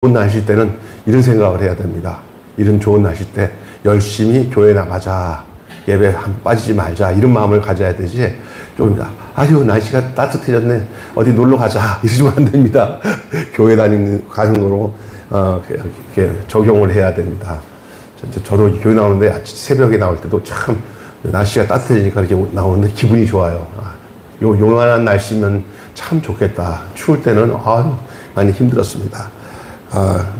좋은 날씨 때는 이런 생각을 해야 됩니다. 이런 좋은 날씨 때 열심히 교회 나가자. 예배 한 빠지지 말자. 이런 마음을 가져야 되지. 좀, 아유, 날씨가 따뜻해졌네. 어디 놀러 가자. 이러시면 안 됩니다. 교회 가는 거로, 이렇게 적용을 해야 됩니다. 저도 교회 나오는데 새벽에 나올 때도 참 날씨가 따뜻해지니까 이렇게 나오는데 기분이 좋아요. 요만한 날씨면 참 좋겠다. 추울 때는, 많이 힘들었습니다.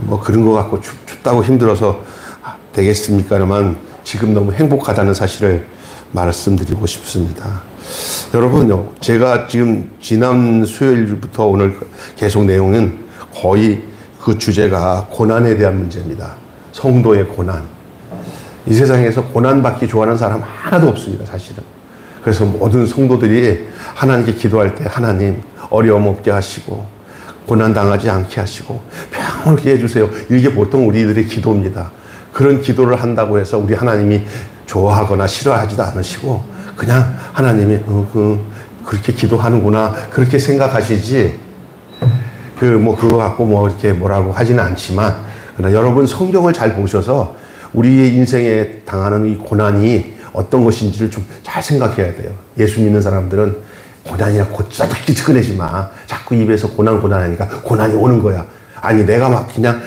뭐 그런 거 갖고 춥다고 힘들어서 되겠습니까만 지금 너무 행복하다는 사실을 말씀드리고 싶습니다. 여러분요, 제가 지금 지난 수요일부터 오늘 계속 내용은 거의 그 주제가 고난에 대한 문제입니다. 성도의 고난. 이 세상에서 고난받기 좋아하는 사람 하나도 없습니다, 사실은. 그래서 모든 성도들이 하나님께 기도할 때 하나님 어려움 없게 하시고 고난당하지 않게 하시고 평온하게 해주세요. 이게 보통 우리들의 기도입니다. 그런 기도를 한다고 해서 우리 하나님이 좋아하거나 싫어하지도 않으시고 그냥 하나님이 그렇게 기도하는구나 그렇게 생각하시지 그거 갖고 이렇게 뭐라고 하지는 않지만 그러나 여러분 성경을 잘 보셔서 우리의 인생에 당하는 이 고난이 어떤 것인지를 좀 잘 생각해야 돼요. 예수 믿는 사람들은 고난이라 곧잘 찌그내지 마. 자꾸 입에서 고난하니까 고난이 오는 거야. 아니, 내가 그냥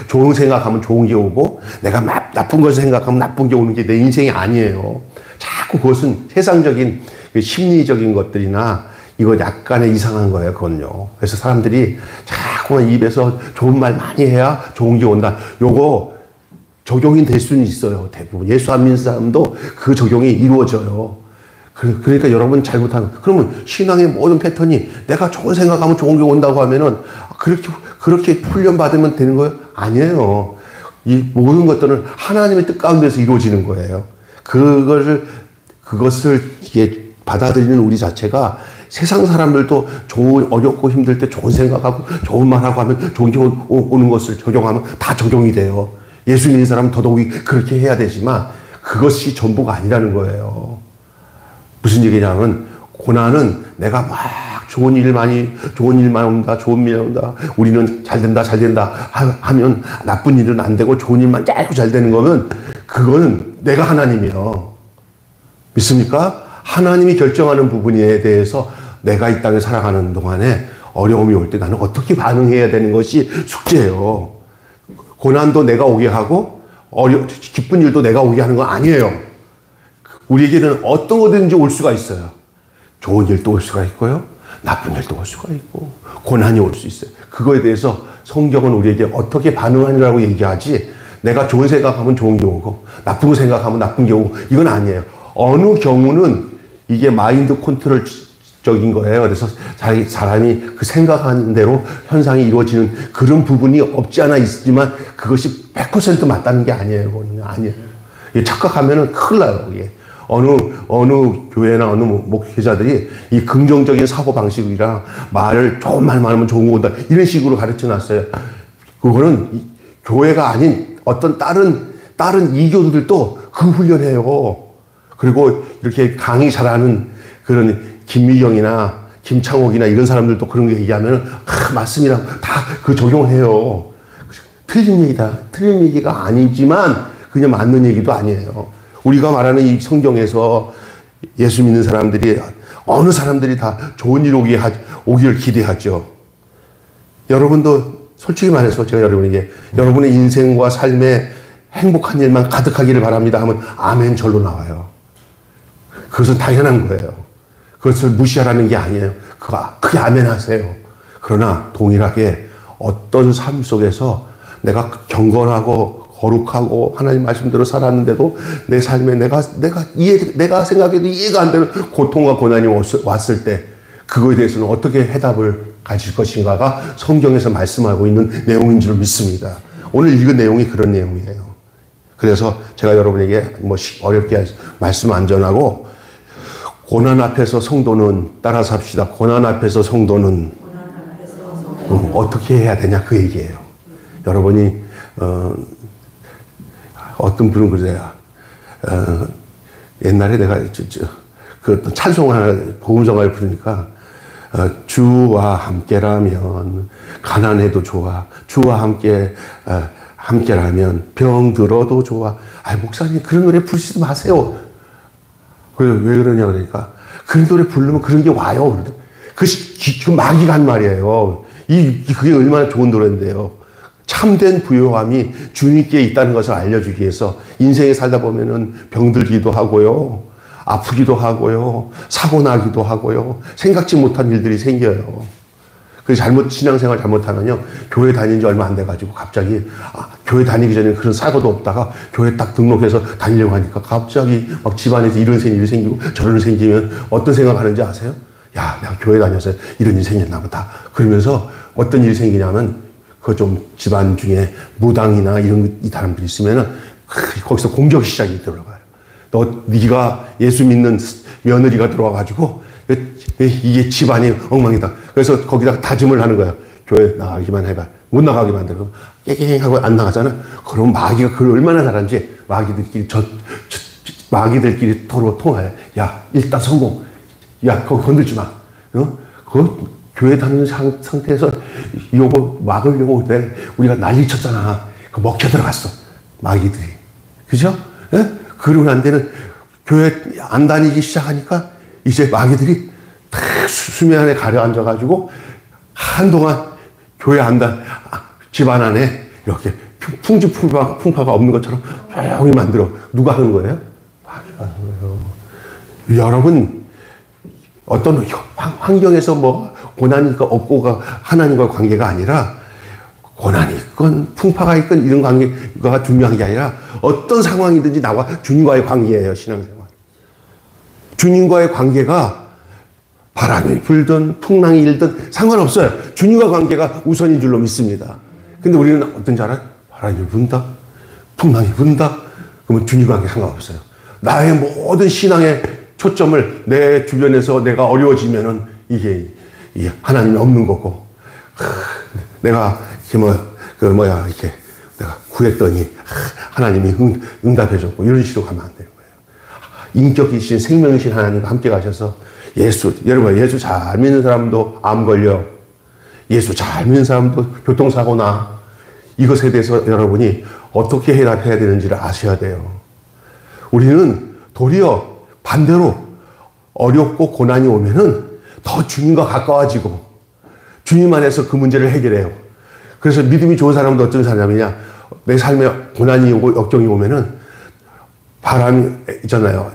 좋은 생각하면 좋은 게 오고, 내가 나쁜 것을 생각하면 나쁜 게 오는 게 내 인생이 아니에요. 자꾸 그것은 세상적인 심리적인 것들이나, 이거 약간의 이상한 거예요, 그건요. 그래서 사람들이 자꾸만 입에서 좋은 말 많이 해야 좋은 게 온다. 요거 적용이 될 수는 있어요, 대부분. 예수 안 믿는 사람도 그 적용이 이루어져요. 그러니까 여러분 잘못하면, 그러면 신앙의 모든 패턴이 내가 좋은 생각하면 좋은 게 온다고 하면은 그렇게 훈련받으면 되는 거예요? 아니에요. 이 모든 것들은 하나님의 뜻 가운데서 이루어지는 거예요. 그것을 받아들이는 우리 자체가 세상 사람들도 어렵고 힘들 때 좋은 생각하고 좋은 말하고 하면 좋은 게 오는 것을 적용하면 다 적용이 돼요. 예수 믿는 사람은 더더욱이 그렇게 해야 되지만 그것이 전부가 아니라는 거예요. 무슨 얘기냐면 고난은 내가 좋은 일만 온다, 좋은 일만 온다, 우리는 잘 된다 하면 나쁜 일은 안 되고 좋은 일만 자꾸 잘 되는 거면 그거는 내가 하나님이에요. 믿습니까? 하나님이 결정하는 부분에 대해서 내가 이 땅에 살아가는 동안에 어려움이 올 때 나는 어떻게 반응해야 되는 것이 숙제예요. 고난도 내가 오게 하고 기쁜 일도 내가 오게 하는 건 아니에요. 우리에게는 어떤 거든지 올 수가 있어요. 좋은 일도 올 수가 있고요. 나쁜 일도 올 수가 있고 고난이 올 수 있어요. 그거에 대해서 성경은 우리에게 어떻게 반응하느라고 얘기하지 내가 좋은 생각하면 좋은 게 오고 나쁜 거 생각하면 나쁜 게 오고 이건 아니에요. 어느 경우는 이게 마인드 컨트롤적인 거예요. 그래서 사람이 그 생각하는 대로 현상이 이루어지는 그런 부분이 없지 않아 있지만 그것이 100% 맞다는 게 아니에요. 그거는 아니에요. 착각하면은 큰일 나요. 이게. 어느 교회나 어느 목회자들이 이 긍정적인 사고방식이랑 좋은 말만 하면 좋은 거 온다. 이런 식으로 가르쳐 놨어요. 그거는 교회가 아닌 어떤 다른 이교들도 그 훈련해요. 그리고 이렇게 강의 잘하는 그런 김미경이나 김창옥이나 이런 사람들도 그런 거 얘기하면 맞습니다. 다 그 적용해요. 틀린 얘기다. 틀린 얘기가 아니지만 그냥 맞는 얘기도 아니에요. 우리가 말하는 이 성경에서 예수 믿는 사람들이 어느 사람들이 다 좋은 일 오기를 기대하죠. 여러분도 솔직히 말해서 제가 여러분에게 여러분의 인생과 삶에 행복한 일만 가득하기를 바랍니다 하면 아멘 절로 나와요. 그것은 당연한 거예요. 그것을 무시하라는 게 아니에요. 그게 아멘 하세요. 그러나 동일하게 어떤 삶 속에서 내가 경건하고 거룩하고 하나님 말씀대로 살았는데도 내 삶에 내가 생각해도 이해가 안 되는 고통과 고난이 왔을 때 그거에 대해서는 어떻게 해답을 가질 것인가가 성경에서 말씀하고 있는 내용인 줄 믿습니다. 오늘 읽은 내용이 그런 내용이에요. 그래서 제가 여러분에게 어렵게 말씀 안 전하고 고난 앞에서 성도는 따라 삽시다. 고난 앞에서 성도는 어떻게 해야 되냐 그 얘기예요. 여러분이 어떤 분은 그래요. 옛날에 내가 그 찬송하나 복음성가를 부르니까 주와 함께라면 가난해도 좋아. 주와 함께라면 병 들어도 좋아. 목사님 그런 노래 부르시지 마세요. 왜 그러냐 그러니까 그런 노래 부르면 그런 게 와요. 그 마귀가 한 말이에요. 그게 얼마나 좋은 노래인데요. 참된 부요함이 주님께 있다는 것을 알려주기 위해서 인생에 살다 보면은 병들기도 하고요. 아프기도 하고요. 사고 나기도 하고요. 생각지 못한 일들이 생겨요. 그래서 신앙생활 잘못하면요. 교회 다닌 지 얼마 안 돼가지고 갑자기, 교회 다니기 전에 그런 사고도 없다가 교회 딱 등록해서 다니려고 하니까 갑자기 막 집안에서 이런 일이 생기고 저런 일이 생기면 어떤 생각 하는지 아세요? 야, 내가 교회 다녀서 이런 일이 생겼나 보다. 그러면서 어떤 일이 생기냐면, 그 좀 집안 중에 무당이나 이 사람들이 있으면은 거기서 공격이 시작이 들어가요. 네가 예수 믿는 며느리가 들어와가지고 이게 집안이 엉망이다. 그래서 거기다가 다짐을 하는 거야. 교회 나가기만 해봐. 못 나가게 만들고 깨갱하고 안 나가잖아. 그럼 마귀가 그걸 얼마나 잘하는지 마귀들끼리 서로 통화해. 야, 일단 성공. 야, 그거 건들지 마. 그거 교회 다니는 상태에서 요거 막으려고 우리가 난리 쳤잖아. 그 먹혀 들어갔어. 마귀들이. 그죠? 예? 그러고 난 데는 교회 안 다니기 시작하니까 이제 마귀들이 탁 수면 안에 가려앉아가지고 한동안 교회 집안 안에 이렇게 풍파가 없는 것처럼 조용히 만들어. 누가 하는 거예요? 마귀가 하는 거예요. 여러분, 어떤 환경에서 고난이 없고가 하나님과 관계가 아니라 고난이 있건 풍파가 있건 이런 관계가 중요한 게 아니라 어떤 상황이든지 나와 주님과의 관계예요. 신앙생활. 주님과의 관계가 바람이 불든 풍랑이 일든 상관없어요. 주님과 관계가 우선인 줄로 믿습니다. 근데 우리는 어떤지 알아요? 바람이 분다, 풍랑이 분다. 그러면 주님과 관계 상관없어요. 나의 모든 신앙의 초점을 내 주변에서 내가 어려워지면은 이게 하나님이 없는 거고, 내가 이렇게 내가 구했더니 하나님이 응답해줬고 이런 식으로 가면 안 되는 거예요. 인격이신 생명이신 하나님과 함께 가셔서 여러분 예수 잘 믿는 사람도 암 걸려. 예수 잘 믿는 사람도 교통사고 나. 이것에 대해서 여러분이 어떻게 해답해야 되는지를 아셔야 돼요. 우리는 도리어 반대로 어렵고 고난이 오면은 더 주님과 가까워지고 주님 안에서 그 문제를 해결해요. 그래서 믿음이 좋은 사람은 어떤 사람이냐? 내 삶에 고난이 오고 역경이 오면은 바람이 있잖아요.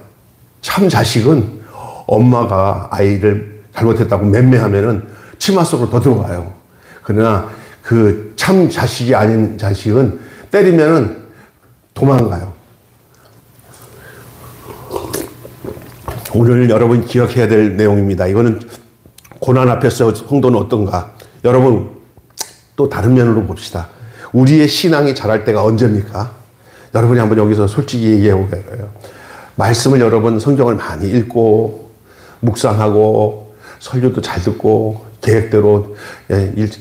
참 자식은 엄마가 아이를 잘못했다고 맴매하면은 치마 속으로 더 들어가요. 그러나 그 참 자식이 아닌 자식은 때리면은 도망가요. 오늘 여러분 기억해야 될 내용입니다. 이거는 고난 앞에서 성도는 어떤가? 여러분 또 다른 면으로 봅시다. 우리의 신앙이 자랄 때가 언제입니까? 여러분이 한번 여기서 솔직히 얘기해 보게요. 말씀을 여러분 성경을 많이 읽고 묵상하고 설교도 잘 듣고 계획대로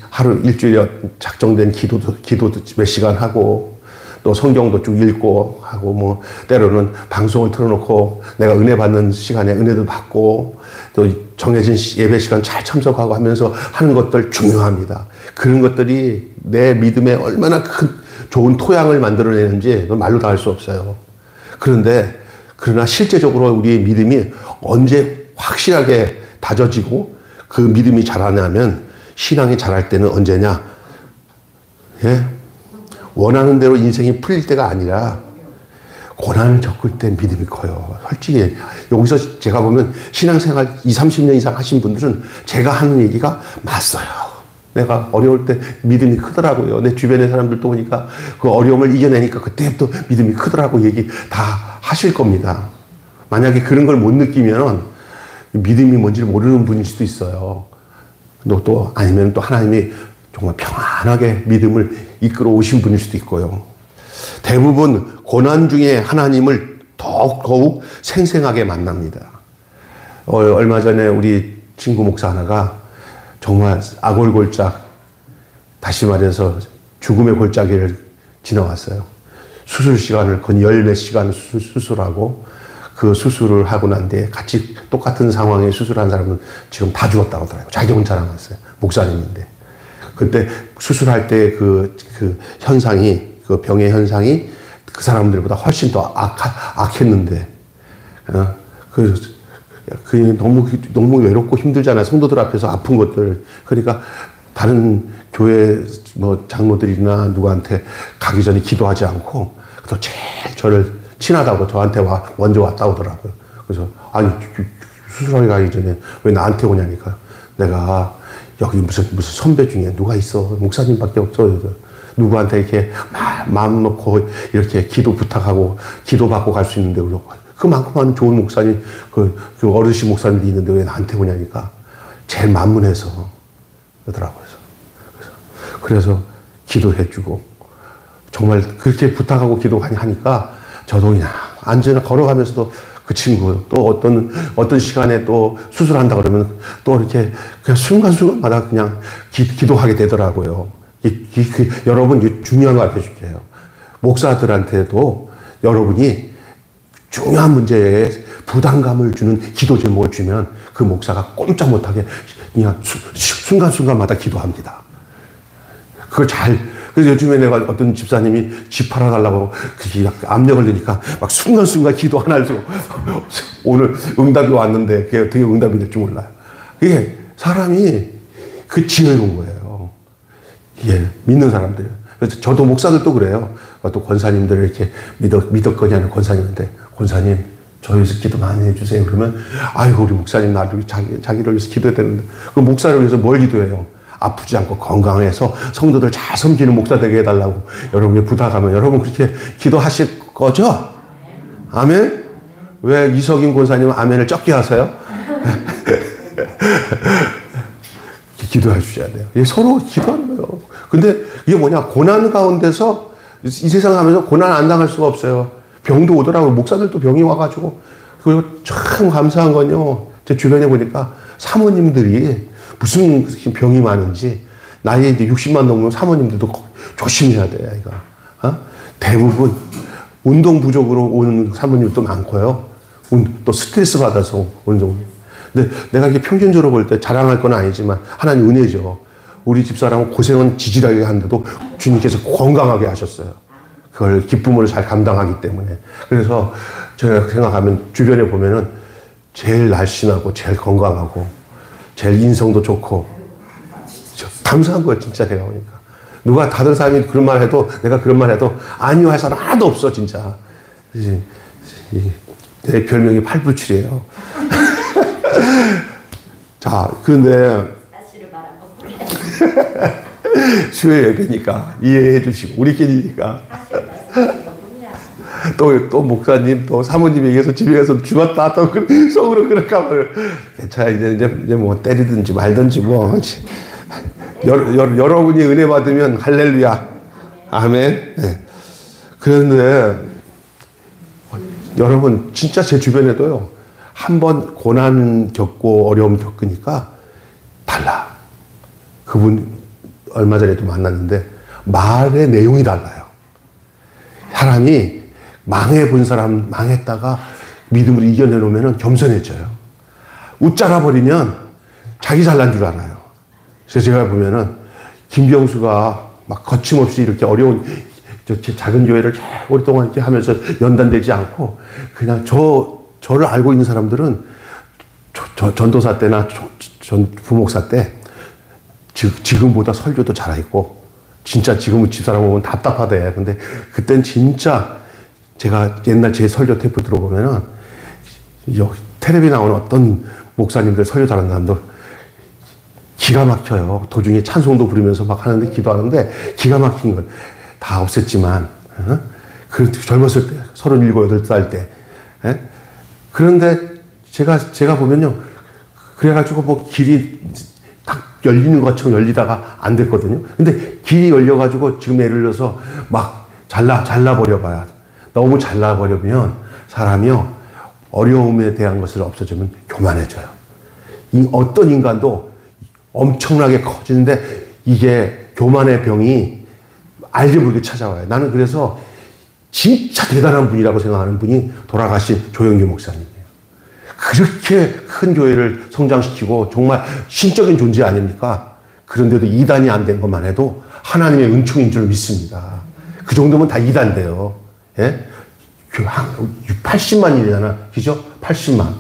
하루 일주일에 작정된 기도도 몇 시간 하고 또 성경도 쭉 읽고 하고 때로는 방송을 틀어놓고 내가 은혜 받는 시간에 은혜도 받고 또 정해진 예배 시간 잘 참석하고 하면서 하는 것들 중요합니다. 그런 것들이 내 믿음에 얼마나 큰 좋은 토양을 만들어내는지 그건 말로 다 할 수 없어요. 그러나 실제적으로 우리의 믿음이 언제 확실하게 다져지고 그 믿음이 자라냐면 신앙이 자랄 때는 언제냐? 예? 원하는 대로 인생이 풀릴 때가 아니라 고난을 겪을 때 믿음이 커요. 솔직히 여기서 제가 보면 신앙생활 20, 30년 이상 하신 분들은 제가 하는 얘기가 맞어요. 내가 어려울 때 믿음이 크더라고요. 내 주변의 사람들도 보니까 그 어려움을 이겨내니까 그때부터 믿음이 크더라고 얘기 다 하실 겁니다. 만약에 그런 걸 못 느끼면 믿음이 뭔지 모르는 분일 수도 있어요. 또 아니면 또 하나님이 정말 평안하게 믿음을 이끌어 오신 분일 수도 있고요. 대부분 고난 중에 하나님을 더욱 생생하게 만납니다. 얼마 전에 우리 친구 목사 하나가 정말 아골골짝, 다시 말해서 죽음의 골짜기를 지나왔어요. 수술 시간을 거의 10몇 시간 수술하고 그 수술을 하고 난 뒤에 같이 똑같은 상황에 수술한 사람은 지금 다 죽었다고 하더라고요. 자기 혼자 남았어요. 목사님인데. 그때 수술할 때 그 현상이, 그 병의 현상이 그 사람들보다 훨씬 더 악했는데, 너무 외롭고 힘들잖아요. 성도들 앞에서 아픈 것들. 그러니까 다른 교회 뭐 장로들이나 누구한테 가기 전에 기도하지 않고, 또 제일 저를 친하다고 저한테 먼저 왔다 오더라고요. 그래서, 아니, 수술하러 가기 전에 왜 나한테 오냐니까. 내가 여기 무슨 선배 중에 누가 있어. 목사님밖에 없어. 누구한테 이렇게 마음 놓고 이렇게 기도 부탁하고 기도받고 갈 수 있는데, 그만큼만 좋은 목사님, 그 어르신 목사님도 있는데 왜 나한테 오냐니까. 제일 만문해서 그러더라고요. 그래서 기도해주고, 정말 그렇게 부탁하고 기도하니까 저도 그냥 앉아 걸어가면서도 그 친구 또 어떤 시간에 또 수술한다 그러면 또 이렇게 그냥 순간순간마다 그냥 기도하게 되더라고요. 여러분 중요한 거 알려 줄게요. 목사들한테도 여러분이 중요한 문제에 부담감을 주는 기도 제목을 주면 그 목사가 꼼짝 못하게 그냥 순간순간마다 기도합니다. 그래서 요즘에 내가 어떤 집사님이 집 팔아달라고 압력을 넣으니까 막 순간순간 기도 하나 해서 오늘 응답이 왔는데 그게 어떻게 응답이 될지 몰라요. 그게 사람이 그 지혜로운 거예요. 예, 믿는 사람들. 그래서 저도 목사들도 그래요. 또 권사님들을 이렇게 믿었거니 하는 권사님한테, 권사님, 저 위해서 기도 많이 해주세요. 그러면, 아이고, 우리 목사님 나를 자기를 위해서 기도해야 되는데, 그 목사를 위해서 뭘 기도해요? 아프지 않고 건강해서 성도들 잘 섬기는 목사 되게 해달라고 여러분이 부탁하면 여러분 그렇게 기도하실 거죠? 아멘? 왜 이석인 권사님은 아멘을 적게 하세요? 기도해 주셔야 돼요. 서로 기도하는 거예요. 근데 이게 뭐냐, 고난 가운데서 이 세상 하면서 고난 안 당할 수가 없어요. 병도 오더라고요. 목사들도 병이 와가지고. 그리고 참 감사한 건요, 제 주변에 보니까 사모님들이 무슨 병이 많은지, 나이 이제 60만 넘으면 사모님들도 조심해야 돼요, 이거. 대부분 운동 부족으로 오는 사모님도 많고요. 또 스트레스 받아서 운동. 근데 내가 이게 평균적으로 볼 때 자랑할 건 아니지만 하나님 은혜죠. 우리 집사람은 고생은 지질하게 하는데도 주님께서 건강하게 하셨어요. 그걸 기쁨으로 잘 감당하기 때문에. 그래서 제가 생각하면 주변에 보면은 제일 날씬하고 제일 건강하고 제일 인성도 좋고 감사한 거예요, 진짜 내가 보니까. 누가 다른 사람이 그런 말 해도, 내가 그런 말 해도 아니요 할 사람 하나도 없어, 진짜. 내 별명이 팔불출이에요. 자, 그런데 수요 예배니까 이해해 주시고, 우리끼리니까. 또 목사님, 또 사모님 얘기해서 집에 가서 죽었다, 또 속으로 그렇게 하면 괜찮아. 이제 뭐 때리든지 말든지 뭐. 여러분이 은혜 받으면 할렐루야. 아멘. 네. 그런데 여러분, 진짜 제 주변에도요, 한번 고난 겪고 어려움 겪으니까 달라. 그분 얼마 전에도 만났는데 말의 내용이 달라요. 사람이 망해본 사람, 망했다가 믿음으로 이겨내놓으면 겸손해져요. 웃자라 버리면 자기 잘난 줄 알아요. 그래서 제가 보면은 김병수가 막 거침없이 이렇게 어려운 작은 교회를 오랫동안 이렇게 하면서 연단되지 않고, 그냥 저를 알고 있는 사람들은 전도사 때나 전 부목사 때 지금보다 설교도 잘하고, 진짜 지금은 집사람 보면 답답하대. 근데 그땐 진짜 제가 옛날 제 설교 테이프 들어보면은 텔레비 나오는 어떤 목사님들 설교 잘하는 사람들 기가 막혀요. 도중에 찬송도 부르면서 막 하는데, 기도하는데 기가 막힌 건 다 없앴지만, 그 젊었을 때, 37, 8살 때. 그런데 제가 보면요, 그래가지고 뭐 길이 딱 열리는 것처럼 열리다가 안 됐거든요. 근데 길이 열려가지고 지금 예를 들어서 막 잘라버려봐야, 너무 잘라버리면 사람이요, 어려움에 대한 것을 없어지면 교만해져요. 어떤 인간도 엄청나게 커지는데 이게 교만의 병이 알게 모르게 찾아와요. 나는 그래서 진짜 대단한 분이라고 생각하는 분이 돌아가신 조영규 목사님이에요. 그렇게 큰 교회를 성장시키고 정말 신적인 존재 아닙니까? 그런데도 이단이 안 된 것만 해도 하나님의 은총인 줄 믿습니다. 그 정도면 다 이단돼요. 예? 80만이잖아. 그죠? 80만.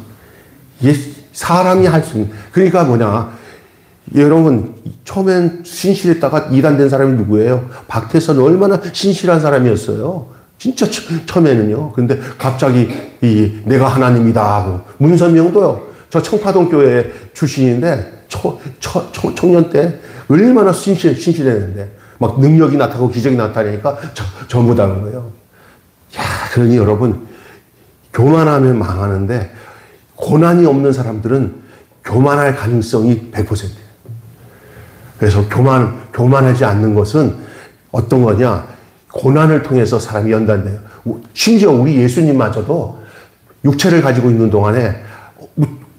이게 사람이 할 수 있는. 그러니까 뭐냐. 여러분, 처음엔 신실했다가 이단된 사람이 누구예요? 박태선 얼마나 신실한 사람이었어요. 진짜 처음에는요. 근데 갑자기 내가 하나님이다 하고. 문선명도요. 저 청파동 교회 출신인데 청년 때 얼마나 신실했는데 막 능력이 나타나고 기적이 나타나니까 전부 다 그런 거예요. 야, 그러니 여러분, 교만하면 망하는데 고난이 없는 사람들은 교만할 가능성이 100%예요. 그래서 교만하지 않는 것은 어떤 거냐? 고난을 통해서 사람이 연단돼요. 심지어 우리 예수님마저도 육체를 가지고 있는 동안에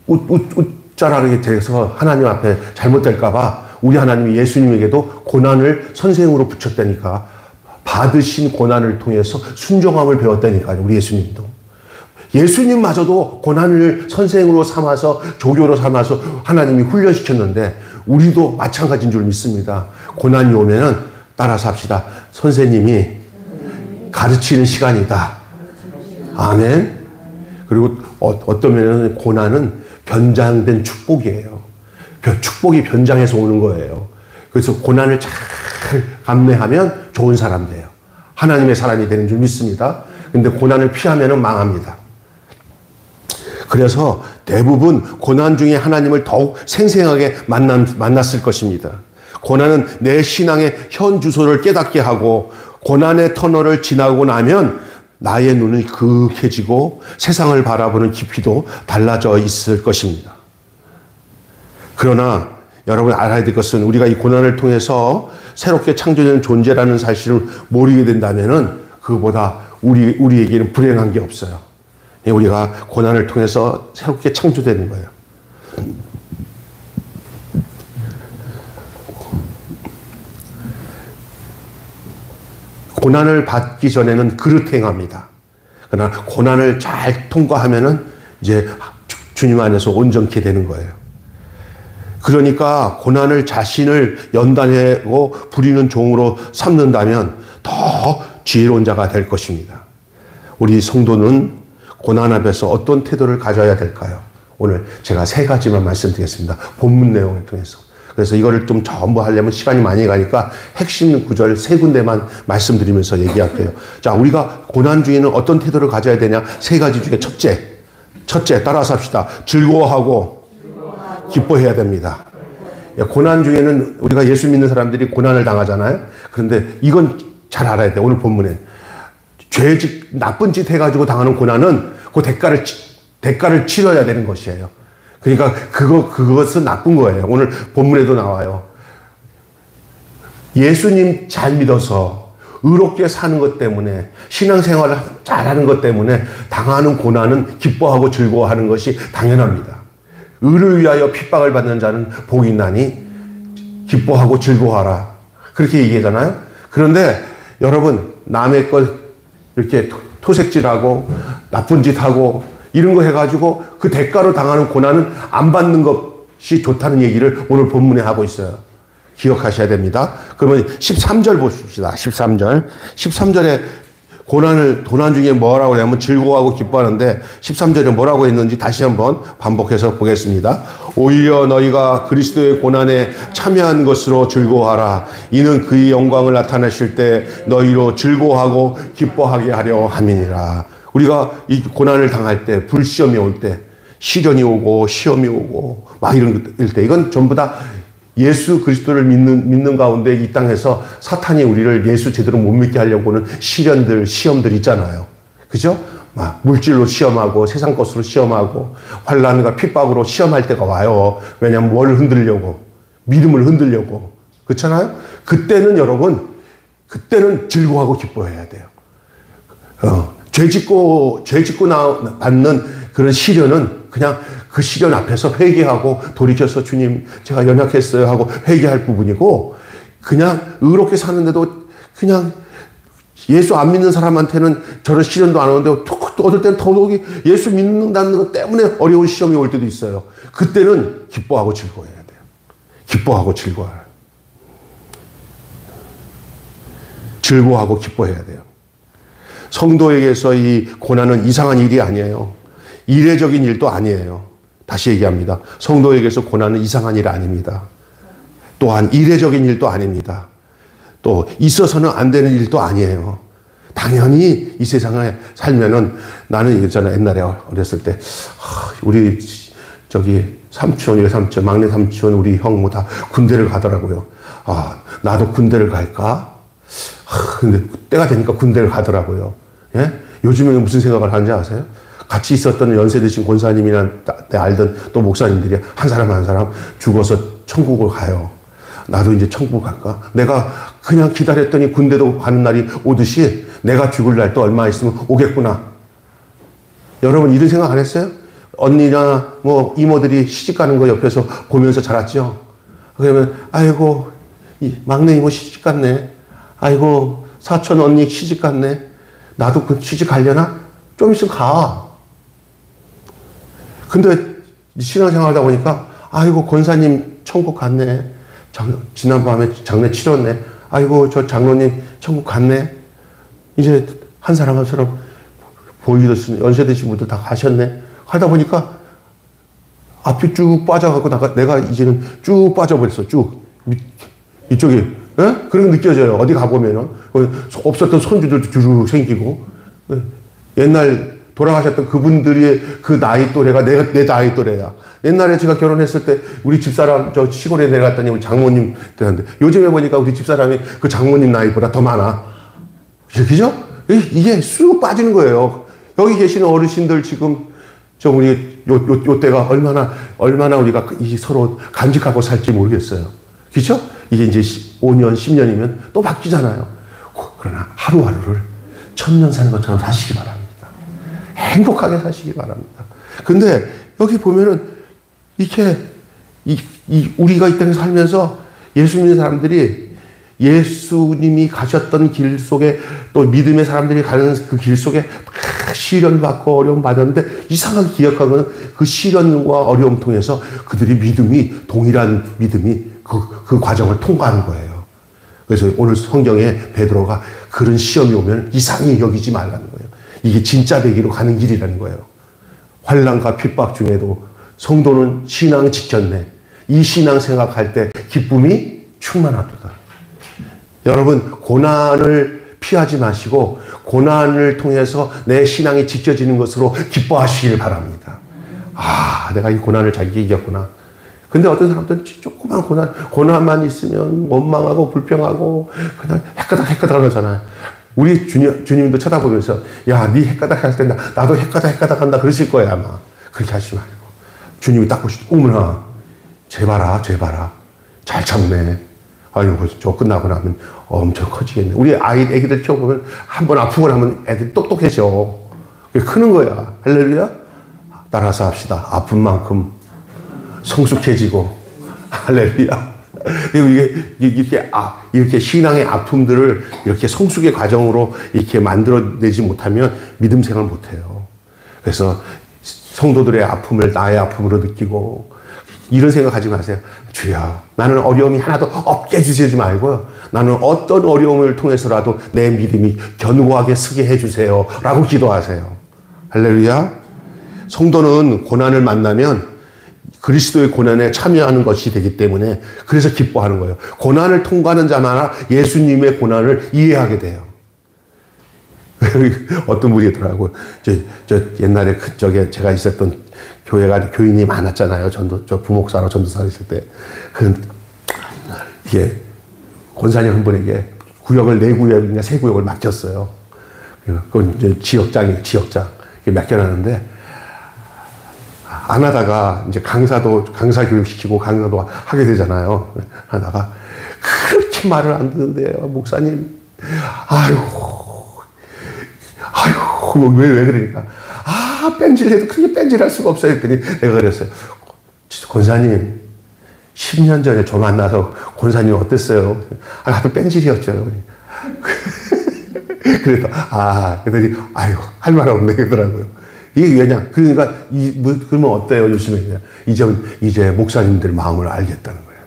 웃자라게 돼서 하나님 앞에 잘못될까봐 우리 하나님이 예수님에게도 고난을 선생으로 붙였다니까. 받으신 고난을 통해서 순종함을 배웠다니까요. 우리 예수님도. 예수님마저도 고난을 선생으로 삼아서 조교로 삼아서 하나님이 훈련시켰는데 우리도 마찬가지인 줄 믿습니다. 고난이 오면은 따라서 합시다. 선생님이 가르치는 시간이다. 아멘. 그리고 어떤 면에는 고난은 변장된 축복이에요. 축복이 변장해서 오는 거예요. 그래서 고난을 잘 감내하면 좋은 사람 돼요. 하나님의 사람이 되는 줄 믿습니다. 근데 고난을 피하면은 망합니다. 그래서 대부분 고난 중에 하나님을 더욱 생생하게 만났을 것입니다. 고난은 내 신앙의 현 주소를 깨닫게 하고 고난의 터널을 지나고 나면 나의 눈이 그윽해지고 세상을 바라보는 깊이도 달라져 있을 것입니다. 그러나 여러분 알아야 될 것은 우리가 이 고난을 통해서 새롭게 창조되는 존재라는 사실을 모르게 된다면은 그보다 우리에게는 불행한 게 없어요. 우리가 고난을 통해서 새롭게 창조되는 거예요. 고난을 받기 전에는 그릇 행합니다. 그러나 고난을 잘 통과하면은 이제 주님 안에서 온전케 되는 거예요. 그러니까 고난을 자신을 연단하고 부리는 종으로 삼는다면 더 지혜로운 자가 될 것입니다. 우리 성도는 고난 앞에서 어떤 태도를 가져야 될까요? 오늘 제가 3가지만 말씀드리겠습니다. 본문 내용을 통해서. 그래서 이거를 좀 전부 하려면 시간이 많이 가니까 핵심 구절 3군데만 말씀드리면서 얘기할게요. 자, 우리가 고난 중에는 어떤 태도를 가져야 되냐? 3가지 중에 첫째 따라서 합시다. 즐거워하고 기뻐해야 됩니다. 고난 중에는 우리가 예수 믿는 사람들이 고난을 당하잖아요. 그런데 이건 잘 알아야 돼요. 오늘 본문에. 나쁜 짓 해가지고 당하는 고난은 그 대가를 치러야 되는 것이에요. 그러니까 그것은 나쁜 거예요. 오늘 본문에도 나와요. 예수님 잘 믿어서 의롭게 사는 것 때문에 신앙생활을 잘하는 것 때문에 당하는 고난은 기뻐하고 즐거워하는 것이 당연합니다. 의를 위하여 핍박을 받는 자는 복이 있나니 기뻐하고 즐거워하라. 그렇게 얘기하잖아요. 그런데 여러분 남의 것 이렇게 토색질하고 나쁜 짓하고 이런 거 해가지고 그 대가로 당하는 고난은 안 받는 것이 좋다는 얘기를 오늘 본문에 하고 있어요. 기억하셔야 됩니다. 그러면 13절 보십시다. 13절에 고난 중에 뭐라고 하냐면 즐거워하고 기뻐하는데 13절에 뭐라고 했는지 다시 한번 반복해서 보겠습니다. 오히려 너희가 그리스도의 고난에 참여한 것으로 즐거워하라. 이는 그의 영광을 나타내실 때 너희로 즐거워하고 기뻐하게 하려 함이니라. 우리가 이 고난을 당할 때, 불시험이 올 때, 시련이 오고 시험이 오고 막 이런 때 이건 전부 다 예수 그리스도를 믿는 가운데 이 땅에서 사탄이 우리를 예수 제대로 못 믿게 하려고 하는 시련들, 시험들 있잖아요. 그죠? 막 물질로 시험하고 세상 것으로 시험하고 환난과 핍박으로 시험할 때가 와요. 왜냐하면 뭘 흔들려고, 믿음을 흔들려고. 그렇잖아요? 그때는 여러분, 그때는 즐거워하고 기뻐해야 돼요. 죄 짓고 받는 그런 시련은 그냥 그 시련 앞에서 회개하고 돌이켜서 주님 제가 연약했어요 하고 회개할 부분이고, 그냥 의롭게 사는데도 그냥 예수 안 믿는 사람한테는 저런 시련도 안 오는데 또 어떨 때는 더더욱이 예수 믿는다는 것 때문에 어려운 시험이 올 때도 있어요. 그때는 기뻐하고 즐거워해야 돼요. 기뻐하고 즐거워해요. 즐거워하고 기뻐해야 돼요. 성도에게서 이 고난은 이상한 일이 아니에요. 이례적인 일도 아니에요. 다시 얘기합니다. 성도에게서 고난은 이상한 일 아닙니다. 또한 이례적인 일도 아닙니다. 또 있어서는 안 되는 일도 아니에요. 당연히 이 세상에 살면은 나는 있잖아. 옛날에 어렸을 때 우리 삼촌, 외삼촌, 막내 삼촌, 우리 형 뭐 다 군대를 가더라고요. 나도 군대를 갈까? 근데 때가 되니까 군대를 가더라고요. 예? 요즘에는 무슨 생각을 하는지 아세요? 같이 있었던 연세 드신 권사님이나 내 알던 또 목사님들이 한 사람 한 사람 죽어서 천국을 가요. 나도 이제 천국 갈까? 내가 그냥 기다렸더니 군대도 가는 날이 오듯이 내가 죽을 날도 얼마 있으면 오겠구나. 여러분 이런 생각 안 했어요? 언니나 뭐 이모들이 시집 가는 거 옆에서 보면서 자랐죠? 그러면 아이고 막내 이모 시집 갔네. 아이고 사촌 언니 시집 갔네. 나도 그 시집 가려나? 좀 있으면 가. 근데 신앙생활 하다 보니까 아이고 권사님 천국 갔네. 지난밤에 장례 치렀네. 아이고 저 장로님 천국 갔네. 이제 한 사람 한 사람 보이듯이 연세 드신 분들 다 가셨네. 하다 보니까 앞이 쭉 빠져갖고 내가 이제는 쭉 빠져버렸어. 쭉 이쪽이 예? 그런 게 느껴져요. 어디 가보면은 없었던 손주들도 쭉 생기고 옛날 돌아가셨던 그분들의 그 나이 또래가 내 나이 또래야. 옛날에 제가 결혼했을 때 우리 집사람 저 시골에 내려갔더니 우리 장모님 되는데 요즘에 보니까 우리 집사람이 그 장모님 나이보다 더 많아. 그죠? 이게 쑥 빠지는 거예요. 여기 계시는 어르신들 지금 우리 요 때가 얼마나 우리가 서로 간직하고 살지 모르겠어요. 그죠? 이게 이제 5년, 10년이면 또 바뀌잖아요. 그러나 하루하루를 천년 사는 것처럼 사시기 바랍니다. 행복하게 사시기 바랍니다. 근데 여기 보면은 이렇게 우리가 이 땅에 살면서 예수 믿는 사람들이 예수님이 가셨던 길 속에 또 믿음의 사람들이 가는 그 길 속에 시련 받고 어려움 받았는데 이상하게 기억하고는 그 시련과 어려움 통해서 그들이 동일한 믿음이 그 과정을 통과하는 거예요. 그래서 오늘 성경에 베드로가 그런 시험이 오면 이상히 여기지 말라는 거예요. 이게 진짜 되기로 가는 길이라는 거예요. 환난과 핍박 중에도 성도는 신앙 지켰네. 이 신앙 생각할 때 기쁨이 충만하도다. 여러분 고난을 피하지 마시고 고난을 통해서 내 신앙이 지켜지는 것으로 기뻐하시길 바랍니다. 내가 이 고난을 잘 이겼구나. 근데 어떤 사람들은 조그만 고난만 있으면 원망하고 불평하고 그냥 헷가닥 하잖아요. 우리 주님도 쳐다보면서 야, 네 헷가닥 할 때 나도 헷가닥 한다 그러실 거예요 아마. 그렇게 하시지 말고 주님이 딱 보시고 어머나 쟤 봐라 잘 참네. 아유 저 끝나고 나면 엄청 커지겠네. 우리 애기들 키워보면 한번 아프고 나면 애들이 똑똑해져. 크는 거야. 할렐루야. 따라서 합시다. 아픈 만큼 성숙해지고 할렐루야. 이렇게 신앙의 아픔들을 이렇게 성숙의 과정으로 이렇게 만들어내지 못하면 믿음 생활 못해요. 그래서 성도들의 아픔을 나의 아픔으로 느끼고 이런 생각하지 마세요. 주여, 나는 어려움이 하나도 없게 해주시지 말고요. 나는 어떤 어려움을 통해서라도 내 믿음이 견고하게 서게 해주세요. 라고 기도하세요. 할렐루야. 성도는 고난을 만나면 그리스도의 고난에 참여하는 것이 되기 때문에 그래서 기뻐하는 거예요. 고난을 통과하는 자마다 예수님의 고난을 이해하게 돼요. 어떤 분이 있더라고요. 저 옛날에 제가 있었던 교회가 교인이 많았잖아요. 저 부목사로 전도사로 있을 때. 이게 권사님 한 분에게 구역을 4구역이나 3구역을 맡겼어요. 그건 이제 지역장 맡겨놨는데 안 하다가 이제 강사 교육시키고 강사도 하게 되잖아요. 하다가 그렇게 말을 안 듣는데요. 목사님, 왜 그러니까. 뺀질해도 그렇게 뺀질할 수가 없어요. 했더니 내가 그랬어요. 권사님, 10년 전에 저 만나서 권사님 어땠어요? 하도 뺀질이었죠. 그래서, 그랬더니, 아유, 할 말 없네, 그러더라고요. 이게 왜냐? 그러니까, 그러면 어때요, 요즘에? 이제 목사님들 마음을 알겠다는 거예요.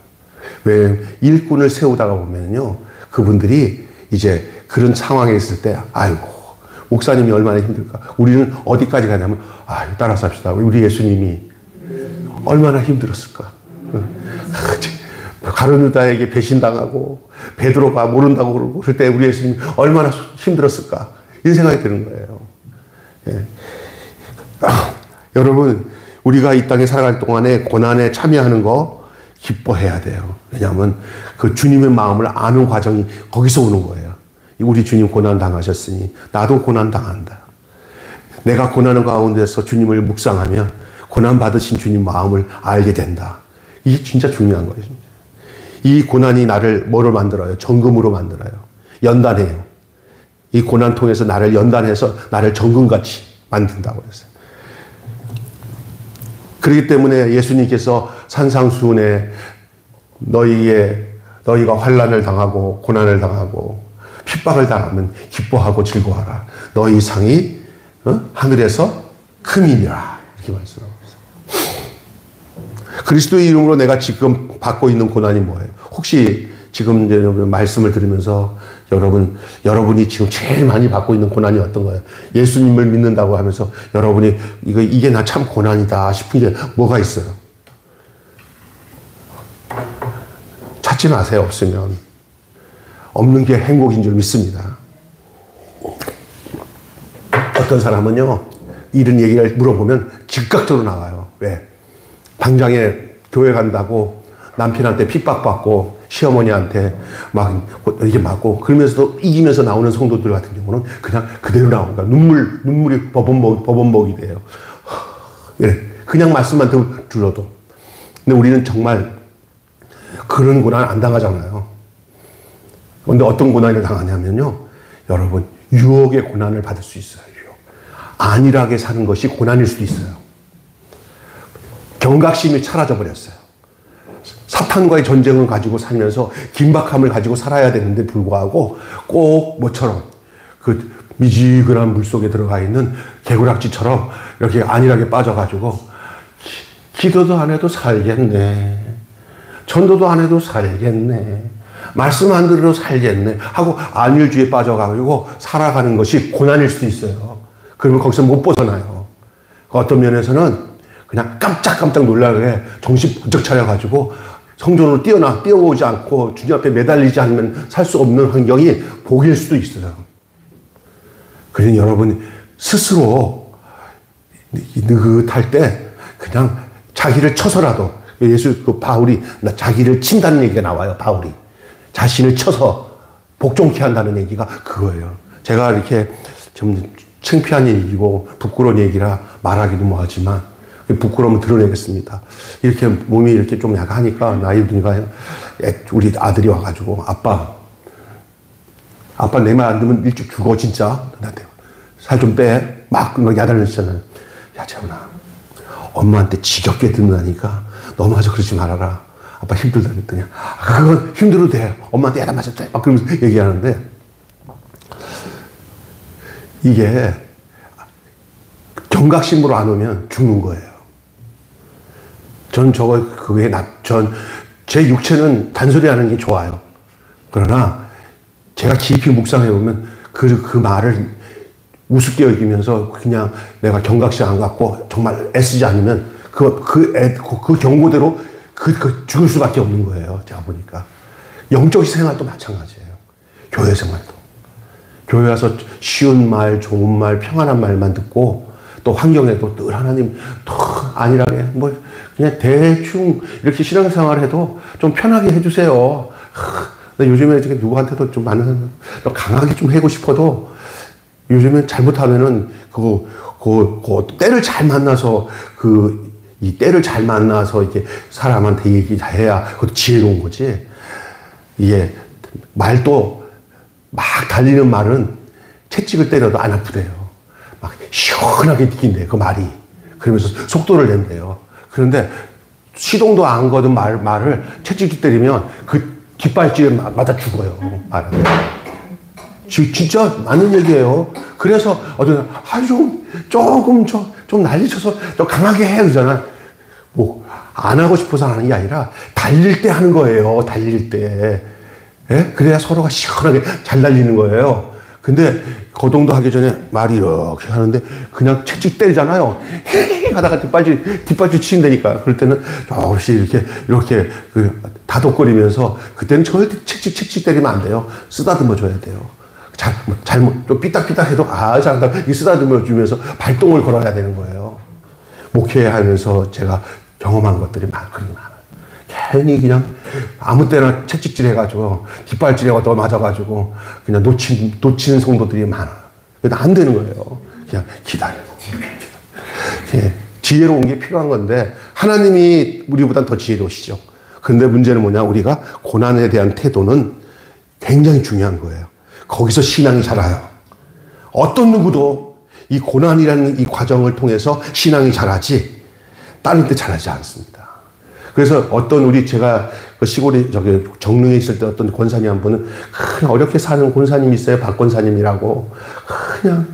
왜, 일꾼을 세우다가 보면요, 그분들이 이제 그런 상황에 있을 때, 아이고, 목사님이 얼마나 힘들까? 우리는 어디까지 가냐면, 따라 삽시다. 우리 예수님이 얼마나 힘들었을까? 가룟유다에게 배신당하고 베드로가 모른다고 그러고 그럴 때 우리 예수님이 얼마나 힘들었을까? 이런 생각이 드는 거예요. 예. 여러분, 우리가 이 땅에 살아갈 동안에 고난에 참여하는 거 기뻐해야 돼요. 왜냐하면 그 주님의 마음을 아는 과정이 거기서 오는 거예요. 우리 주님 고난 당하셨으니 나도 고난 당한다. 내가 고난 가운데서 주님을 묵상하면 고난 받으신 주님 마음을 알게 된다. 이게 진짜 중요한 거예요. 이 고난이 나를 뭐로 만들어요? 정금으로 만들어요. 연단해요. 이 고난 통해서 나를 연단해서 나를 정금같이 만든다고 했어요. 그렇기 때문에 예수님께서 산상수훈에 너희가 환난을 당하고 고난을 당하고 핍박을 당하면 기뻐하고 즐거워하라. 너희 상이 하늘에서 크미니라. 이렇게 말씀하고 있어요. 그리스도의 이름으로 내가 지금 받고 있는 고난이 뭐예요? 혹시 지금 이제 말씀을 들으면서 여러분이 지금 제일 많이 받고 있는 고난이 어떤 거예요? 예수님을 믿는다고 하면서 여러분이 이게 나 참 고난이다 싶은 게 뭐가 있어요? 찾지 마세요, 없으면. 없는 게 행복인 줄 믿습니다. 어떤 사람은요, 이런 얘기를 물어보면 즉각적으로 나와요. 왜? 당장에 교회 간다고 남편한테 픽박받고 시어머니한테 막 이렇게 맞고 그러면서도 이기면서 나오는 성도들 같은 경우는 그냥 그대로 나오니까 눈물이 버범벅이 돼요. 그냥 말씀만 들어도. 근데 우리는 정말 그런 고난 안 당하잖아요. 그런데 어떤 고난을 당하냐면요. 여러분, 유혹의 고난을 받을 수 있어요. 유혹. 안일하게 사는 것이 고난일 수도 있어요. 경각심이 사라져 버렸어요. 사탄과의 전쟁을 가지고 살면서 긴박함을 가지고 살아야 되는데 불구하고 꼭 뭐처럼 그 미지근한 물속에 들어가 있는 개구락지처럼 이렇게 안일하게 빠져가지고 기도도 안 해도 살겠네. 전도도 안 해도 살겠네. 말씀 안 들어도 살겠네. 하고 안일주의에 빠져가지고 살아가는 것이 고난일 수도 있어요. 그러면 거기서 못 벗어나요. 어떤 면에서는 그냥 깜짝깜짝 놀라게 정신 번쩍 차려가지고 성전으로 뛰어오지 않고 주님 앞에 매달리지 않으면 살 수 없는 환경이 복일 수도 있어요. 그러니 여러분 스스로 느긋할 때 그냥 자기를 쳐서라도 바울이 자기를 친다는 얘기가 나와요. 바울이 자신을 쳐서 복종케 한다는 얘기가 그거예요. 제가 이렇게 좀 창피한 얘기고 부끄러운 얘기라 말하기도 뭐하지만 부끄러우면 드러내겠습니다. 이렇게 몸이 이렇게 좀 약하니까 나이 드니까 우리 아들이 와가지고 아빠 내 말 안 들으면 일찍 죽어 진짜. 나한테 살 좀 빼. 막 야단을 했잖아요. 야 재훈아, 엄마한테 지겹게 듣는다니까 너무 그러지 말아라. 아빠 힘들다 그랬더니 그건 힘들어도 돼. 엄마한테 야단 맞았다. 막 그러면서 얘기하는데 이게 경각심으로 안 오면 죽는 거예요. 제 육체는 단소리 하는 게 좋아요. 그러나 제가 깊이 묵상해보면 그 말을 우습게 여기면서 그냥 내가 경각심 안 갖고 정말 애쓰지 않으면 그 경고대로 죽을 수밖에 없는 거예요. 제가 보니까. 영적 생활도 마찬가지예요. 교회 생활도. 교회 와서 쉬운 말, 좋은 말, 평안한 말만 듣고 또 환경에도 늘 하나님 더 안일하게 그냥 대충 이렇게 신앙생활 해도 좀 편하게 해주세요. 요즘에 누구한테도 좀 많은 강하게 좀 하고 싶어도 요즘엔 잘못하면은 때를 잘 만나서 이 때를 잘 만나서 이렇게 사람한테 얘기해야 그것도 지혜로운 거지. 이게 말도 막 달리는 말은 채찍을 때려도 안 아프대요. 막 시원하게 느낀대요, 그 말이. 그러면서 속도를 낸대요. 그런데 시동도 안 거둔 말을 채찍을 때리면 그 깃발질에 맞아 죽어요. 말은. 진짜 맞는 얘기예요. 그래서 좀 난리쳐서 좀 강하게 해 그러잖아. 뭐 안 하고 싶어서 하는 게 아니라 달릴 때 하는 거예요. 달릴 때. 예? 그래야 서로가 시원하게 잘 달리는 거예요. 근데 거동도 하기 전에 말이 이렇게 하는데 그냥 채찍 때리잖아요. 헤헤 하다가 뒷발질 치인다니까. 그럴 때는 조금씩 이렇게 다독거리면서 그때는 절대 채찍 때리면 안 돼요. 쓰다듬어 줘야 돼요. 잘못, 좀 삐딱삐딱 해도, 잘한다. 이 쓰다듬어 주면서 발동을 걸어야 되는 거예요. 목회하면서 제가 경험한 것들이 많거든요. 괜히 그냥 아무 때나 채찍질 해가지고, 뒷발질에 얻어 맞아가지고, 그냥 놓치는 성도들이 많아요. 그래도 안 되는 거예요. 그냥 기다리고. 지혜로운 게 필요한 건데, 하나님이 우리보다 더 지혜로우시죠. 근데 문제는 뭐냐, 우리가 고난에 대한 태도는 굉장히 중요한 거예요. 거기서 신앙이 자라요. 어떤 누구도 이 고난이라는 이 과정을 통해서 신앙이 자라지, 다른 때 자라지 않습니다. 그래서 제가 그 시골에 정릉에 있을 때 어떤 권사님 한 분은 그냥 어렵게 사는 권사님이 있어요. 박 권사님이라고. 그냥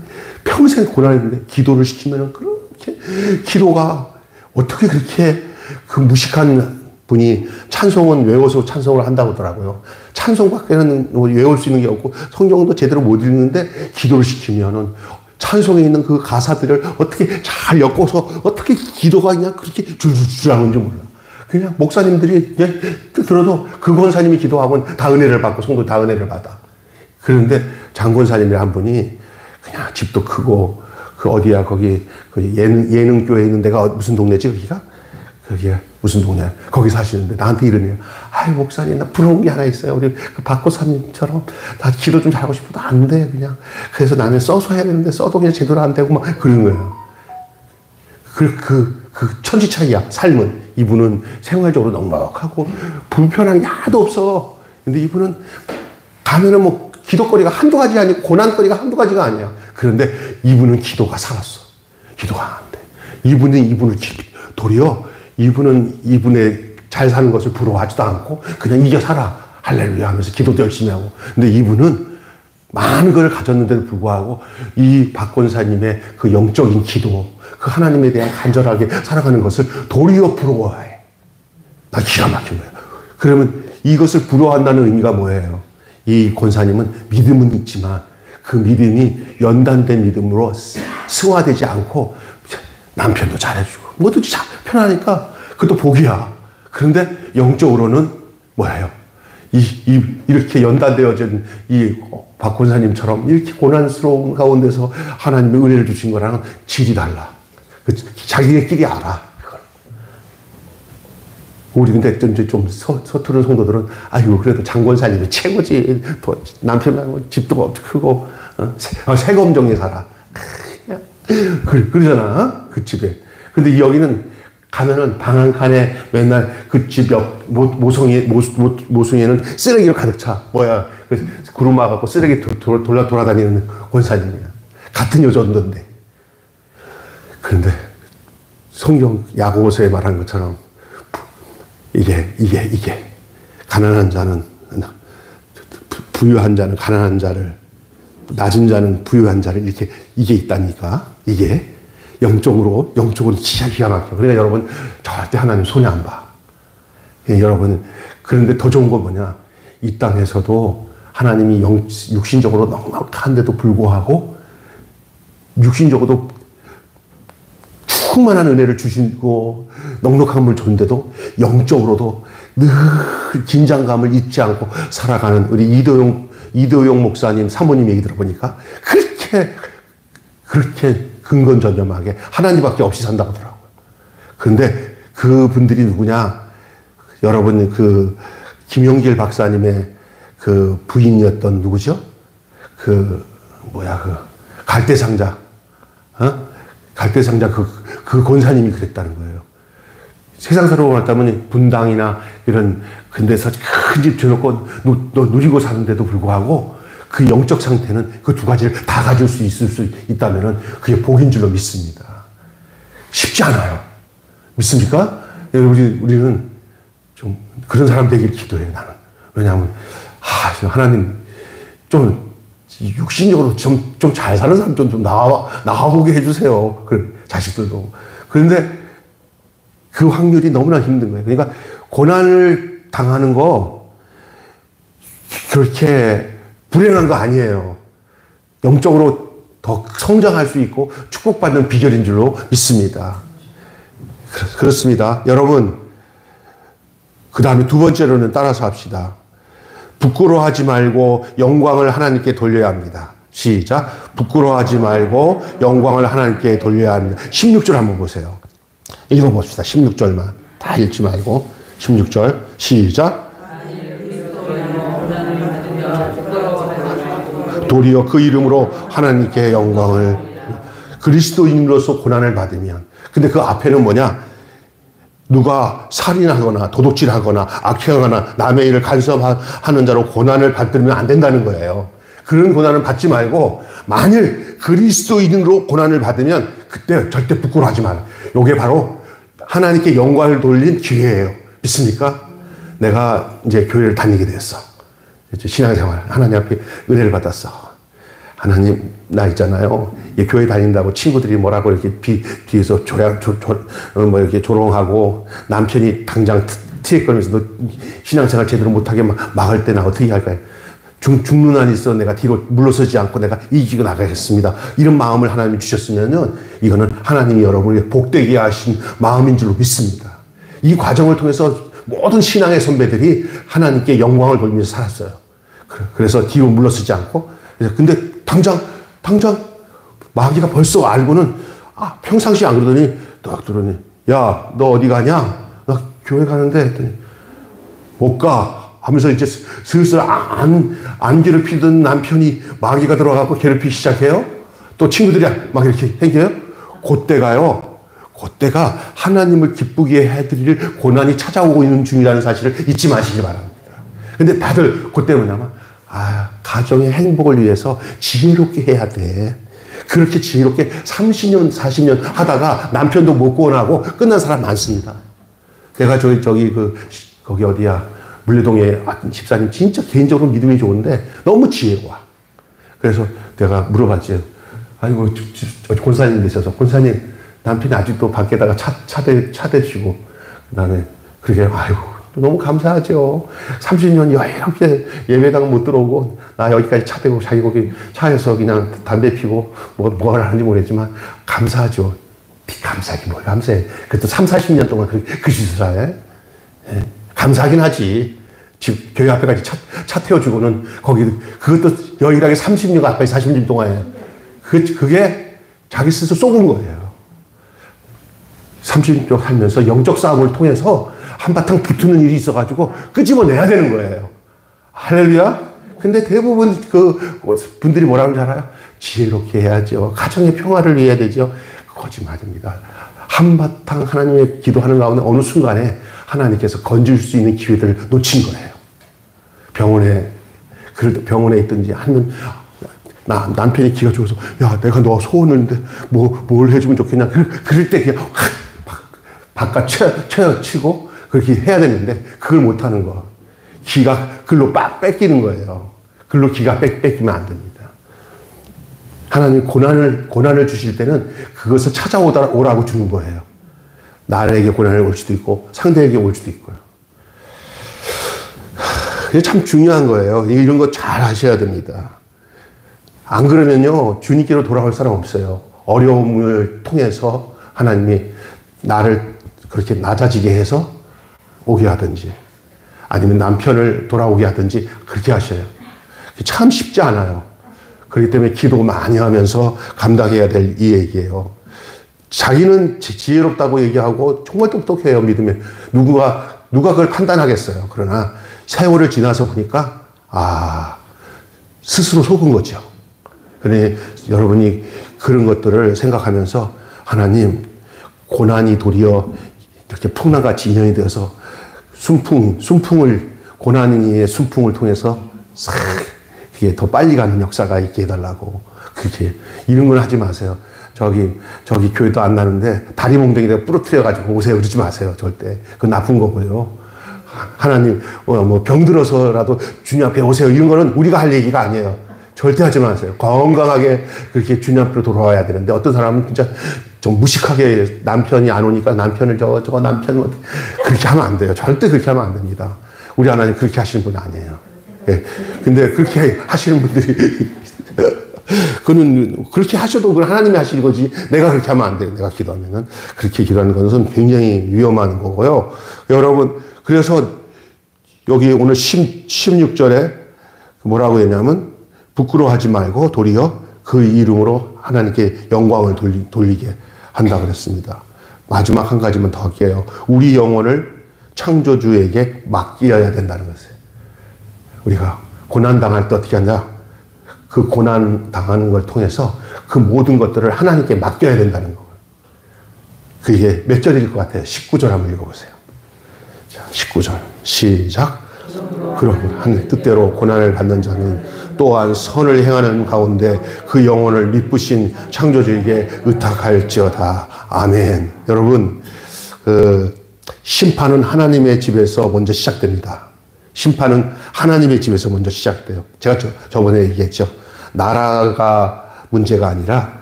평생 고난했는데 기도를 시키면 그렇게 기도가 어떻게 그렇게 그 무식한 분이 찬송은 외워서 찬송을 한다고 하더라고요. 찬송밖에는 외울 수 있는 게 없고 성경도 제대로 못 읽는데 기도를 시키면은 찬송에 있는 그 가사들을 어떻게 잘 엮어서 어떻게 기도가 그냥 그렇게 줄줄줄 하는지 몰라. 그냥 목사님들이 들어도 그 권사님이 기도하면 다 은혜를 받고 성도 다 은혜를 받아. 그런데 장권사님이 한 분이 그냥 집도 크고 그 어디야 거기 그 예능교회 있는 데가 무슨 동네지 거기가 무슨 동네야? 거기 사시는데 나한테 이러네요. 아이 목사님 나 부러운 게 하나 있어요. 우리 그 박고사님처럼 나 기도 좀 잘하고 싶어도 안 돼 그냥. 그래서 나는 써서 해야 되는데 써도 그냥 제대로 안 되고 막 그러는 거예요. 그 천지 차이야 삶은. 이분은 생활적으로 넉넉하고 불편한 게 하나도 없어. 근데 이분은 가면은 뭐 기도거리가 한두 가지 아니고 고난거리가 한두 가지가 아니야. 그런데 이분은 기도가 살았어. 기도가 안 돼. 이분을 도리어 이분은 이분의 잘 사는 것을 부러워하지도 않고 그냥 이겨 살아. 할렐루야 하면서 기도도 열심히 하고. 근데 이분은 많은 걸 가졌는데도 불구하고 이 박권사님의 그 영적인 기도, 그 하나님에 대한 간절하게 살아가는 것을 도리어 부러워해. 나 기가 막힌 거야. 그러면 이것을 부러워한다는 의미가 뭐예요? 이 권사님은 믿음은 있지만 그 믿음이 연단된 믿음으로 승화되지 않고 남편도 잘해주고 뭐든지 편하니까 그것도 복이야. 그런데 영적으로는 뭐예요? 이렇게 연단되어진 이 박 권사님처럼 이렇게 고난스러운 가운데서 하나님의 은혜를 주신 거랑은 질이 달라. 자기네끼리 알아. 우리 근데 좀 서투른 성도들은 아이고 그래도 장권사님이 최고지. 남편하고 집도 크고 세검정에 살아. 그러잖아. 그 집에. 근데 여기는 가면은 방 한 칸에 맨날 그 집 옆 모퉁이에는 쓰레기로 가득 차. 구름 막아갖고 쓰레기 돌아다니는 권사님이야. 같은 여전도인데. 그런데 성경 야고보서에 말한 것처럼 이게 가난한 자는 부유한 자는 가난한 자를, 낮은 자는 부유한 자를 이게 있다니까. 이게 영적으로 진짜 기가 막혀. 그러니까 여러분 절대 하나님 손해 안 봐. 여러분 그런데 더 좋은 건 뭐냐? 이 땅에서도 하나님이 육신적으로 넉넉한데도 불구하고 육신적으로도 충만한 은혜를 주시고 넉넉함을 줬는데도 영적으로도 늘 긴장감을 잊지 않고 살아가는 우리 이도용 목사님 사모님 얘기 들어보니까 그렇게 근건전념하게 하나님밖에 없이 산다고 하더라고요. 그런데 그분들이 누구냐? 여러분 그 김용길 박사님의 그 부인이었던 누구죠? 갈대상자. 갈대상자 그 권사님이 그랬다는 거예요. 세상사로 말하자면 분당이나 이런 근데서 큰 집 줘놓고 누리고 사는데도 불구하고 그 영적 상태는 그 두 가지를 다 가질 수 있을 수 있다면은 그게 복인 줄로 믿습니다. 쉽지 않아요. 믿습니까? 우리는 좀 그런 사람 되길 기도해요, 나는. 왜냐하면, 하나님, 좀 육신적으로 좀 잘 사는 사람 좀 나와보게 해주세요. 자식들도. 그런데 그 확률이 너무나 힘든 거예요. 그러니까 고난을 당하는 거 그렇게 불행한 거 아니에요. 영적으로 더 성장할 수 있고 축복받는 비결인 줄로 믿습니다. 그렇습니다. 여러분, 그 다음에 두 번째로는 따라서 합시다. 부끄러워하지 말고 영광을 하나님께 돌려야 합니다. 시작. 부끄러워하지 말고 영광을 하나님께 돌려야 합니다. 16절 한번 보세요. 읽어봅시다. 16절만. 다 읽지 말고. 16절. 시작. 도리어 그 이름으로 하나님께 영광을. 그리스도인으로서 고난을 받으면. 근데 그 앞에는 뭐냐? 누가 살인하거나 도둑질하거나 악행하거나 남의 일을 간섭하는 자로 고난을 받들면 안 된다는 거예요. 그런 고난을 받지 말고 만일 그리스도인으로 고난을 받으면 그때 절대 부끄러워하지 마라. 이게 바로 하나님께 영광을 돌린 기회예요. 믿습니까? 내가 이제 교회를 다니게 됐어. 이제 신앙생활 하나님 앞에 은혜를 받았어. 하나님, 나 있잖아요. 교회 다닌다고 친구들이 뭐라고 이렇게 뒤에서 이렇게 조롱하고 남편이 당장 티격거리면서 너 신앙생활 제대로 못하게 막을 때 나 어떻게 할까요? 죽는 한이 있어 내가 뒤로 물러서지 않고 내가 이기고 나가겠습니다. 이런 마음을 하나님이 주셨으면은 이거는 하나님이 여러분에게 복되게 하신 마음인 줄로 믿습니다. 이 과정을 통해서 모든 신앙의 선배들이 하나님께 영광을 돌리면서 살았어요. 그래서 뒤로 물러서지 않고. 근데 당장 마귀가 벌써 알고는 평상시에 안 그러더니 딱 들으니 야, 너 어디 가냐? 나 교회 가는데 했더니 못 가 하면서 이제 슬슬 안 괴롭히던 남편이 마귀가 들어가고 괴롭히기 시작해요. 또 친구들이 막 이렇게 행해요. 그때가 하나님을 기쁘게 해드릴 고난이 찾아오고 있는 중이라는 사실을 잊지 마시기 바랍니다. 근데 다들 그때 뭐냐면 가정의 행복을 위해서 지혜롭게 해야 돼. 그렇게 지혜롭게 30년, 40년 하다가 남편도 못 구원하고 끝난 사람 많습니다. 내가 거기 어디야, 물레동에 집사님 진짜 개인적으로 믿음이 좋은데 너무 지혜로워. 그래서 내가 물어봤지. 아이고, 권사님 계셔서, 권사님, 남편이 아직도 밖에다가 차 대시고, 나는 그렇게, 아이고, 너무 감사하죠. 30년 이렇게 예배당 못 들어오고, 나 여기까지 차 대고 자기 거기 차에서 그냥 담배 피고, 뭘 하는지 모르겠지만, 감사하죠. 감사하긴 뭘 감사해. 그래도 30, 40년 동안 그 짓을 해. 예. 감사하긴 하지. 집, 교회 앞에까지 차 태워주고는, 그것도 여일하게 30년 가까이 40년 동안 해요. 그게 자기 스스로 쏘은 거예요. 30년 살면서 영적 싸움을 통해서 한바탕 붙는 일이 있어가지고 끄집어내야 되는 거예요. 할렐루야? 근데 대부분 분들이 뭐라고 하는지 알아요? 지혜롭게 해야죠. 가정의 평화를 위해야 되죠. 거짓말입니다. 한바탕 하나님의 기도하는 가운데 어느 순간에 하나님께서 건질 수 있는 기회들을 놓친 거예요. 병원에 있든지 하면 남편이 기가 죽어서 야, 내가 너 소원을 했는데 뭘 해주면 좋겠냐. 그럴 때 그냥 바깥 치고 그렇게 해야 되는데 그걸 못하는 거. 기가 글로 뺏기는 거예요. 글로 기가 뺏기면 안 됩니다. 하나님 고난을 주실 때는 그것을 찾아오라고 주는 거예요. 나에게 고난이 올 수도 있고 상대에게 올 수도 있고요. 이게 참 중요한 거예요. 이런 거 잘 하셔야 됩니다. 안 그러면요, 주님께로 돌아올 사람 없어요. 어려움을 통해서 하나님이 나를 그렇게 낮아지게 해서 오게 하든지, 아니면 남편을 돌아오게 하든지, 그렇게 하셔요. 참 쉽지 않아요. 그렇기 때문에 기도 많이 하면서 감당해야 될 이 얘기예요. 자기는 지혜롭다고 얘기하고 정말 똑똑해요, 믿으면. 누가 그걸 판단하겠어요. 그러나 세월을 지나서 보니까, 스스로 속은 거죠. 그러니 여러분이 그런 것들을 생각하면서 하나님, 고난이 도리어 이렇게 풍랑같이 인연이 되어서 고난의 순풍을 통해서 싹, 이게 더 빨리 가는 역사가 있게 해달라고. 그렇게, 이런 건 하지 마세요. 저기 교회도 안 나는데 다리 몽둥이에다 부러뜨려가지고 오세요. 그러지 마세요. 절대. 그건 나쁜 거고요. 하나님, 병들어서라도 주님 앞에 오세요. 이런 거는 우리가 할 얘기가 아니에요. 절대 하지 마세요. 건강하게 그렇게 주님 앞으로 돌아와야 되는데 어떤 사람은 진짜 좀 무식하게 남편이 안 오니까 남편을 저거 남편 그렇게 하면 안 돼요. 절대 그렇게 하면 안 됩니다. 우리 하나님 그렇게 하시는 분 아니에요. 예. 근데 그렇게 하시는 분들이 그는 그렇게 하셔도 그건 하나님이 하시는 거지 내가 그렇게 하면 안 돼요. 내가 기도하면은 그렇게 기도하는 것은 굉장히 위험한 거고요. 여러분 그래서 여기 오늘 16절에 뭐라고 했냐면 부끄러워하지 말고 도리어 그 이름으로 하나님께 영광을 돌리게 한다 그랬습니다. 마지막 한 가지만 더 할게요. 우리 영혼을 창조주에게 맡겨야 된다는 것이에요. 우리가 고난당할 때 어떻게 하냐? 그 고난당하는 걸 통해서 그 모든 것들을 하나님께 맡겨야 된다는 거예요. 그게 몇 절일 것 같아요? 19절 한번 읽어보세요. 자, 19절 시작. 그럼 하늘 뜻대로 고난을 받는 자는 또한 선을 행하는 가운데 그 영혼을 미쁘신 창조주에게 의탁할지어다. 아멘. 여러분, 심판은 하나님의 집에서 먼저 시작됩니다. 심판은 하나님의 집에서 먼저 시작돼요. 제가 저번에 얘기했죠. 나라가 문제가 아니라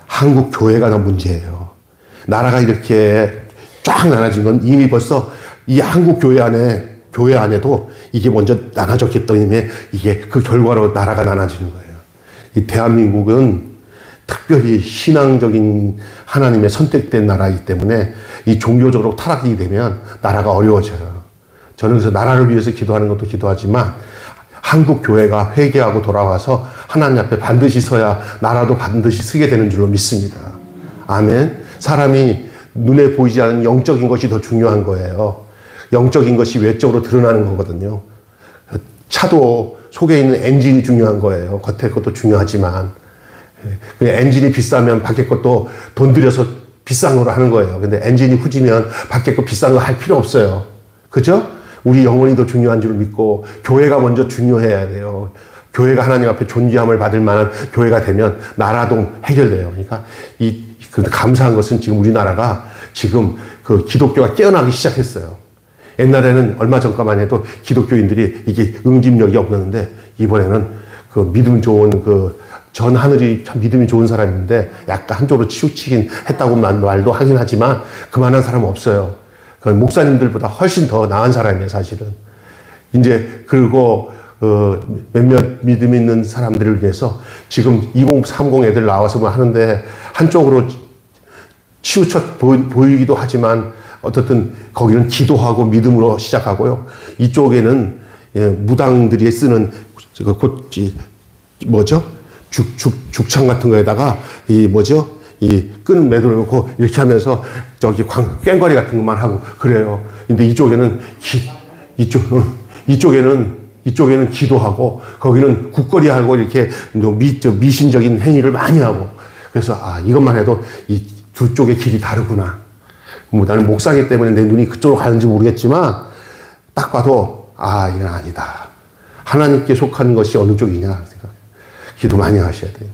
한국 교회가 문제예요. 나라가 이렇게 쫙 나눠진 건 이미 벌써 이 한국 교회 안에도 이게 먼저 나눠졌기 때문에 이게 그 결과로 나라가 나눠지는 거예요. 이 대한민국은 특별히 신앙적인 하나님의 선택된 나라이기 때문에 이 종교적으로 타락이 되면 나라가 어려워져요. 저는 그래서 나라를 위해서 기도하는 것도 기도하지만 한국 교회가 회개하고 돌아와서 하나님 앞에 반드시 서야 나라도 반드시 서게 되는 줄로 믿습니다. 아멘. 사람이 눈에 보이지 않는 영적인 것이 더 중요한 거예요. 영적인 것이 외적으로 드러나는 거거든요. 차도 속에 있는 엔진이 중요한 거예요. 겉에 것도 중요하지만 엔진이 비싸면 밖에 것도 돈 들여서 비싼 거로 하는 거예요. 근데 엔진이 후지면 밖에 거 비싼 거 할 필요 없어요. 그죠? 우리 영혼이 더 중요한 줄 믿고 교회가 먼저 중요해야 돼요. 교회가 하나님 앞에 존귀함을 받을 만한 교회가 되면 나라도 해결돼요. 그러니까 감사한 것은 지금 우리나라가 지금 그 기독교가 깨어나기 시작했어요. 옛날에는 얼마 전까만 해도 기독교인들이 이게 응집력이 없었는데 이번에는 그 믿음 좋은 전 하늘이 참 믿음이 좋은 사람인데 약간 한쪽으로 치우치긴 했다고 말도 하긴 하지만 그만한 사람은 없어요. 목사님들보다 훨씬 더 나은 사람이에요, 사실은. 이제, 그리고, 몇몇 믿음 있는 사람들을 위해서 지금 2030 애들 나와서 뭐 하는데 한쪽으로 치우쳐 보이기도 하지만 어떻든 거기는 기도하고 믿음으로 시작하고요. 이쪽에는 무당들이 쓰는 죽창 같은 거에다가 이 끈 매달아 놓고 이렇게 하면서 꽹과리 같은 것만 하고 그래요. 근데 이쪽에는 기도하고 거기는 국거리 하고 이렇게 미신적인 행위를 많이 하고 그래서 이것만 해도 이 두 쪽의 길이 다르구나. 나는 목사이기 때문에 내 눈이 그쪽으로 가는지 모르겠지만 딱 봐도 이건 아니다. 하나님께 속하는 것이 어느 쪽이냐 생각. 기도 많이 하셔야 돼요.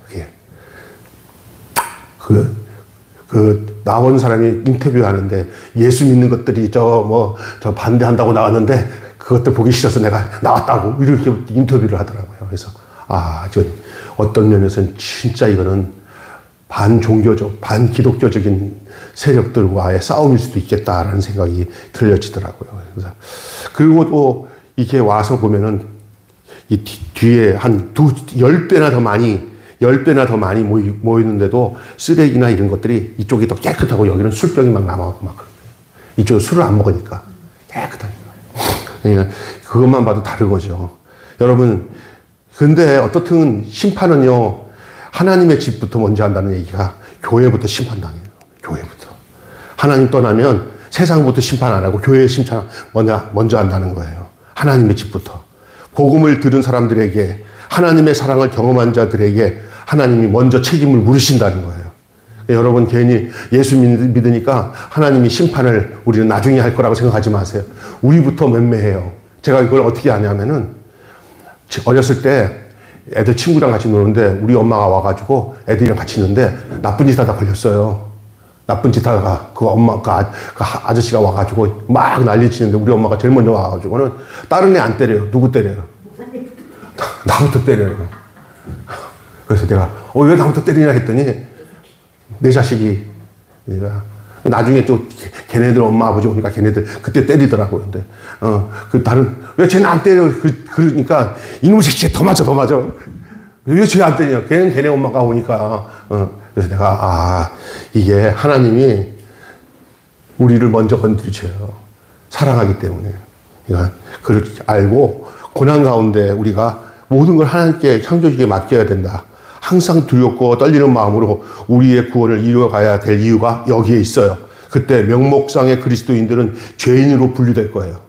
나온 사람이 인터뷰하는데 예수 믿는 것들이 저 반대한다고 나왔는데 그것들 보기 싫어서 내가 나왔다고 이렇게 인터뷰를 하더라고요. 그래서 어떤 면에서는 진짜 이거는 반종교적, 반기독교적인 세력들과의 싸움일 수도 있겠다라는 생각이 들려지더라고요. 그리고 또 이렇게 와서 보면은 이 뒤에 한 10배나 더 많이 모이는데도 쓰레기나 이런 것들이 이쪽이 더 깨끗하고 여기는 술병이 막 남아가고 막. 이쪽은 술을 안 먹으니까 깨끗하니까. 그러니까 그것만 봐도 다르거죠. 여러분, 근데 어떻든 심판은요, 하나님의 집부터 먼저 한다는 얘기가 교회부터 심판당해요. 교회부터. 하나님 떠나면 세상부터 심판 안 하고 교회의 심판 먼저 한다는 거예요. 하나님의 집부터. 복음을 들은 사람들에게, 하나님의 사랑을 경험한 자들에게 하나님이 먼저 책임을 물으신다는 거예요. 여러분 괜히 예수 믿으니까 하나님이 심판을 우리는 나중에 할 거라고 생각하지 마세요. 우리부터 맴매해요. 제가 이걸 어떻게 아냐면은 어렸을 때 애들 친구랑 같이 노는데 우리 엄마가 와가지고 애들이랑 같이 있는데 나쁜 짓 하다 걸렸어요. 나쁜 짓 하다가 그 아저씨가 와가지고 막 난리치는데 우리 엄마가 제일 먼저 와가지고는 다른 애 안 때려요. 누구 때려요? 나부터 때려요. 그래서 내가 왜 나부터 때리냐 했더니 내 자식이 내가 나중에 또 걔네들 엄마 아버지 오니까 걔네들 그때 때리더라고요. 근데 그 다른 왜 쟤는 안 때려? 그러니까 이놈 새끼 더 맞아. 왜 쟤 안 때리냐? 걔네 엄마가 오니까 그래서 내가 이게 하나님이 우리를 먼저 건드리셔요. 사랑하기 때문에. 그러니까 그걸 알고 고난 가운데 우리가 모든 걸 하나님께 창조주에게 맡겨야 된다. 항상 두렵고 떨리는 마음으로 우리의 구원을 이루어가야 될 이유가 여기에 있어요. 그때 명목상의 그리스도인들은 죄인으로 분류될 거예요.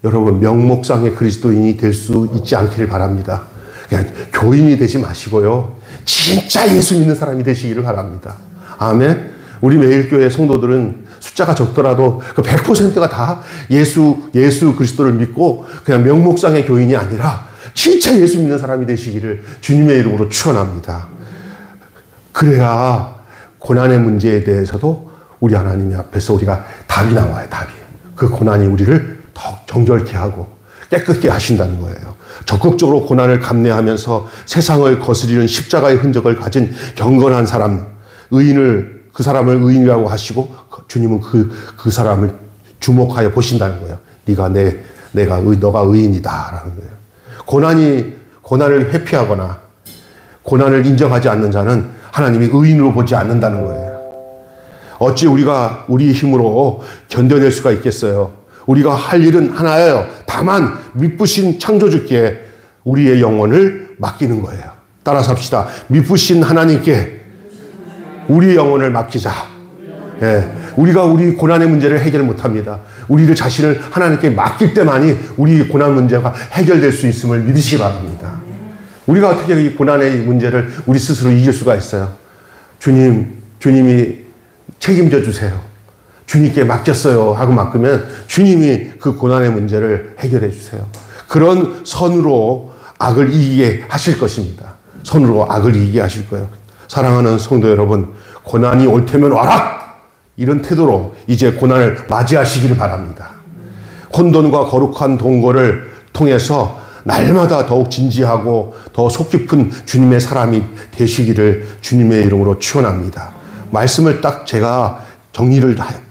여러분, 명목상의 그리스도인이 될 수 있지 않기를 바랍니다. 그냥 교인이 되지 마시고요. 진짜 예수 믿는 사람이 되시기를 바랍니다. 아멘. 우리 매일교회 성도들은 숫자가 적더라도 그 100%가 다 예수 그리스도를 믿고 그냥 명목상의 교인이 아니라 진짜 예수 믿는 사람이 되시기를 주님의 이름으로 축원합니다. 그래야 고난의 문제에 대해서도 우리 하나님 앞에서 우리가 답이 나와요. 답이. 그 고난이 우리를 더 정결케 하고 깨끗게 하신다는 거예요. 적극적으로 고난을 감내하면서 세상을 거스리는 십자가의 흔적을 가진 경건한 사람, 그 사람을 의인이라고 하시고 주님은 그 사람을 주목하여 보신다는 거예요. 너가 의인이다라는 거예요. 고난을 회피하거나 고난을 인정하지 않는 자는 하나님이 의인으로 보지 않는다는 거예요. 어찌 우리가 우리의 힘으로 견뎌낼 수가 있겠어요? 우리가 할 일은 하나예요. 다만 미쁘신 창조주께 우리의 영혼을 맡기는 거예요. 따라서 합시다. 미쁘신 하나님께 우리의 영혼을 맡기자. 예, 우리가 우리 고난의 문제를 해결 못합니다. 우리를 자신을 하나님께 맡길 때만이 우리 고난 문제가 해결될 수 있음을 믿으시기 바랍니다. 우리가 어떻게 이 고난의 문제를 우리 스스로 이길 수가 있어요? 주님이 책임져 주세요. 주님께 맡겼어요 하고 맡기면 주님이 그 고난의 문제를 해결해 주세요. 그런 선으로 악을 이기게 하실 것입니다. 선으로 악을 이기게 하실 거예요. 사랑하는 성도 여러분, 고난이 올 테면 와라! 이런 태도로 이제 고난을 맞이하시기를 바랍니다. 혼돈과 거룩한 동거를 통해서 날마다 더욱 진지하고 더 속 깊은 주님의 사람이 되시기를 주님의 이름으로 축원합니다. 말씀을 딱 제가 정리를 한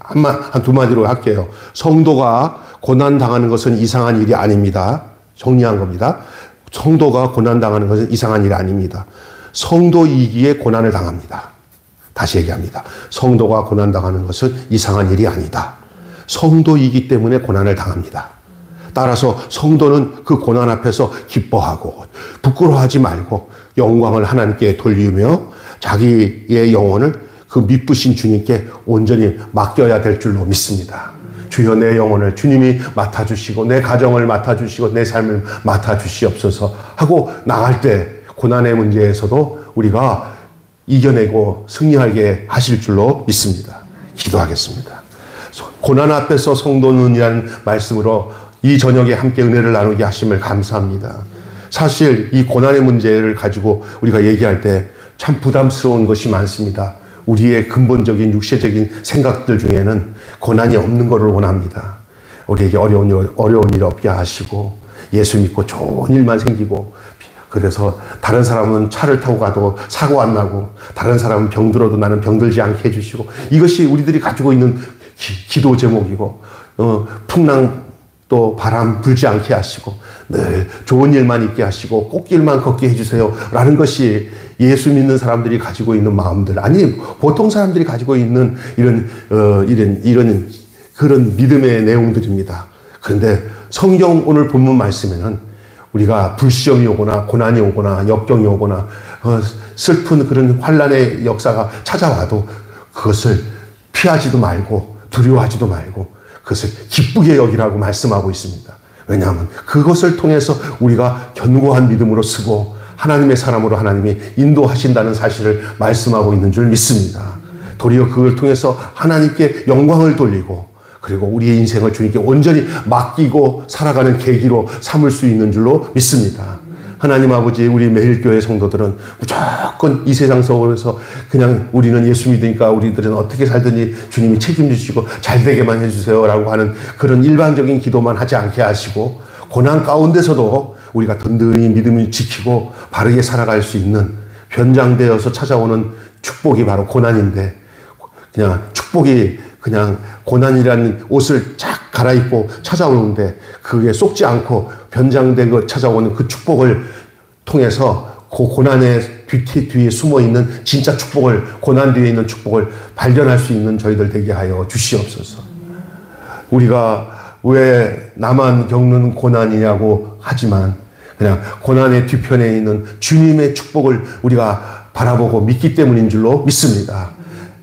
두 마디로 할게요. 성도가 고난 당하는 것은 이상한 일이 아닙니다. 정리한 겁니다. 성도가 고난 당하는 것은 이상한 일이 아닙니다. 성도이기에 고난을 당합니다. 다시 얘기합니다. 성도가 고난 당하는 것은 이상한 일이 아니다. 성도이기 때문에 고난을 당합니다. 따라서 성도는 그 고난 앞에서 기뻐하고 부끄러워하지 말고 영광을 하나님께 돌리며 자기의 영혼을 그 미쁘신 주님께 온전히 맡겨야 될 줄로 믿습니다. 주여 내 영혼을 주님이 맡아주시고 내 가정을 맡아주시고 내 삶을 맡아주시옵소서 하고 나갈 때 고난의 문제에서도 우리가 이겨내고 승리하게 하실 줄로 믿습니다. 기도하겠습니다. 고난 앞에서 성도는이라는 말씀으로 이 저녁에 함께 은혜를 나누게 하심을 감사합니다. 사실 이 고난의 문제를 가지고 우리가 얘기할 때 참 부담스러운 것이 많습니다. 우리의 근본적인 육체적인 생각들 중에는 고난이 없는 것을 원합니다. 우리에게 어려운 일 없게 하시고 예수 믿고 좋은 일만 생기고 그래서 다른 사람은 차를 타고 가도 사고 안 나고 다른 사람은 병들어도 나는 병들지 않게 해주시고 이것이 우리들이 가지고 있는 기도 제목이고 풍랑 또 바람 불지 않게 하시고 늘 좋은 일만 있게 하시고 꽃길만 걷게 해주세요 라는 것이 예수 믿는 사람들이 가지고 있는 마음들 아니 보통 사람들이 가지고 있는 이런 그런 믿음의 내용들입니다. 그런데 성경 오늘 본문 말씀에는 우리가 불시험이 오거나 고난이 오거나 역경이 오거나 슬픈 그런 환난의 역사가 찾아와도 그것을 피하지도 말고 두려워하지도 말고 그것을 기쁘게 여기라고 말씀하고 있습니다. 왜냐하면 그것을 통해서 우리가 견고한 믿음으로 쓰고 하나님의 사람으로 하나님이 인도하신다는 사실을 말씀하고 있는 줄 믿습니다. 도리어 그걸 통해서 하나님께 영광을 돌리고 그리고 우리의 인생을 주님께 온전히 맡기고 살아가는 계기로 삼을 수 있는 줄로 믿습니다. 하나님 아버지 우리 매일교회 성도들은 무조건 이 세상 속에서 그냥 우리는 예수 믿으니까 우리들은 어떻게 살든지 주님이 책임지시고 잘되게만 해주세요 라고 하는 그런 일반적인 기도만 하지 않게 하시고 고난 가운데서도 우리가 든든히 믿음을 지키고 바르게 살아갈 수 있는 변장되어서 찾아오는 축복이 바로 고난인데, 그냥 축복이 그냥 고난이라는 옷을 쫙 갈아입고 찾아오는데 그게 쏙지 않고 변장된 것 찾아오는 그 축복을 통해서 그 고난의 뒤에 숨어 있는 진짜 축복을, 고난 뒤에 있는 축복을 발견할 수 있는 저희들 되게 하여 주시옵소서. 우리가 왜 나만 겪는 고난이냐고 하지만 그냥 고난의 뒤편에 있는 주님의 축복을 우리가 바라보고 믿기 때문인 줄로 믿습니다.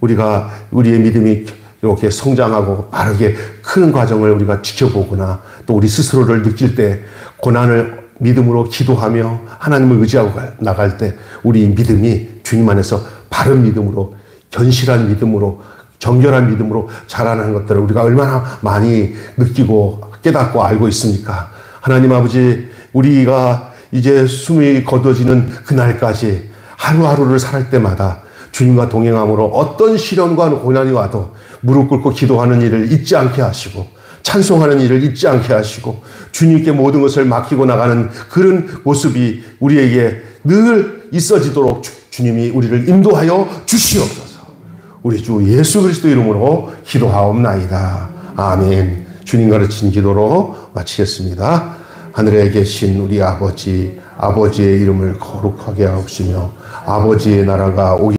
우리가 우리의 믿음이 이렇게 성장하고 빠르게 크는 과정을 우리가 지켜보거나 또 우리 스스로를 느낄 때 고난을 믿음으로 기도하며 하나님을 의지하고 나갈 때 우리 믿음이 주님 안에서 바른 믿음으로, 견실한 믿음으로, 정결한 믿음으로 자라나는 것들을 우리가 얼마나 많이 느끼고 깨닫고 알고 있습니까? 하나님 아버지, 우리가 이제 숨이 거둬지는 그날까지 하루하루를 살 때마다 주님과 동행함으로 어떤 시련과 고난이 와도 무릎 꿇고 기도하는 일을 잊지 않게 하시고 찬송하는 일을 잊지 않게 하시고 주님께 모든 것을 맡기고 나가는 그런 모습이 우리에게 늘 있어지도록 주님이 우리를 인도하여 주시옵소서. 우리 주 예수 그리스도 이름으로 기도하옵나이다. 아멘. 주님 가르친 기도로 마치겠습니다. 하늘에 계신 우리 아버지, 아버지의 이름을 거룩하게 하옵시며 아버지의 나라가 오기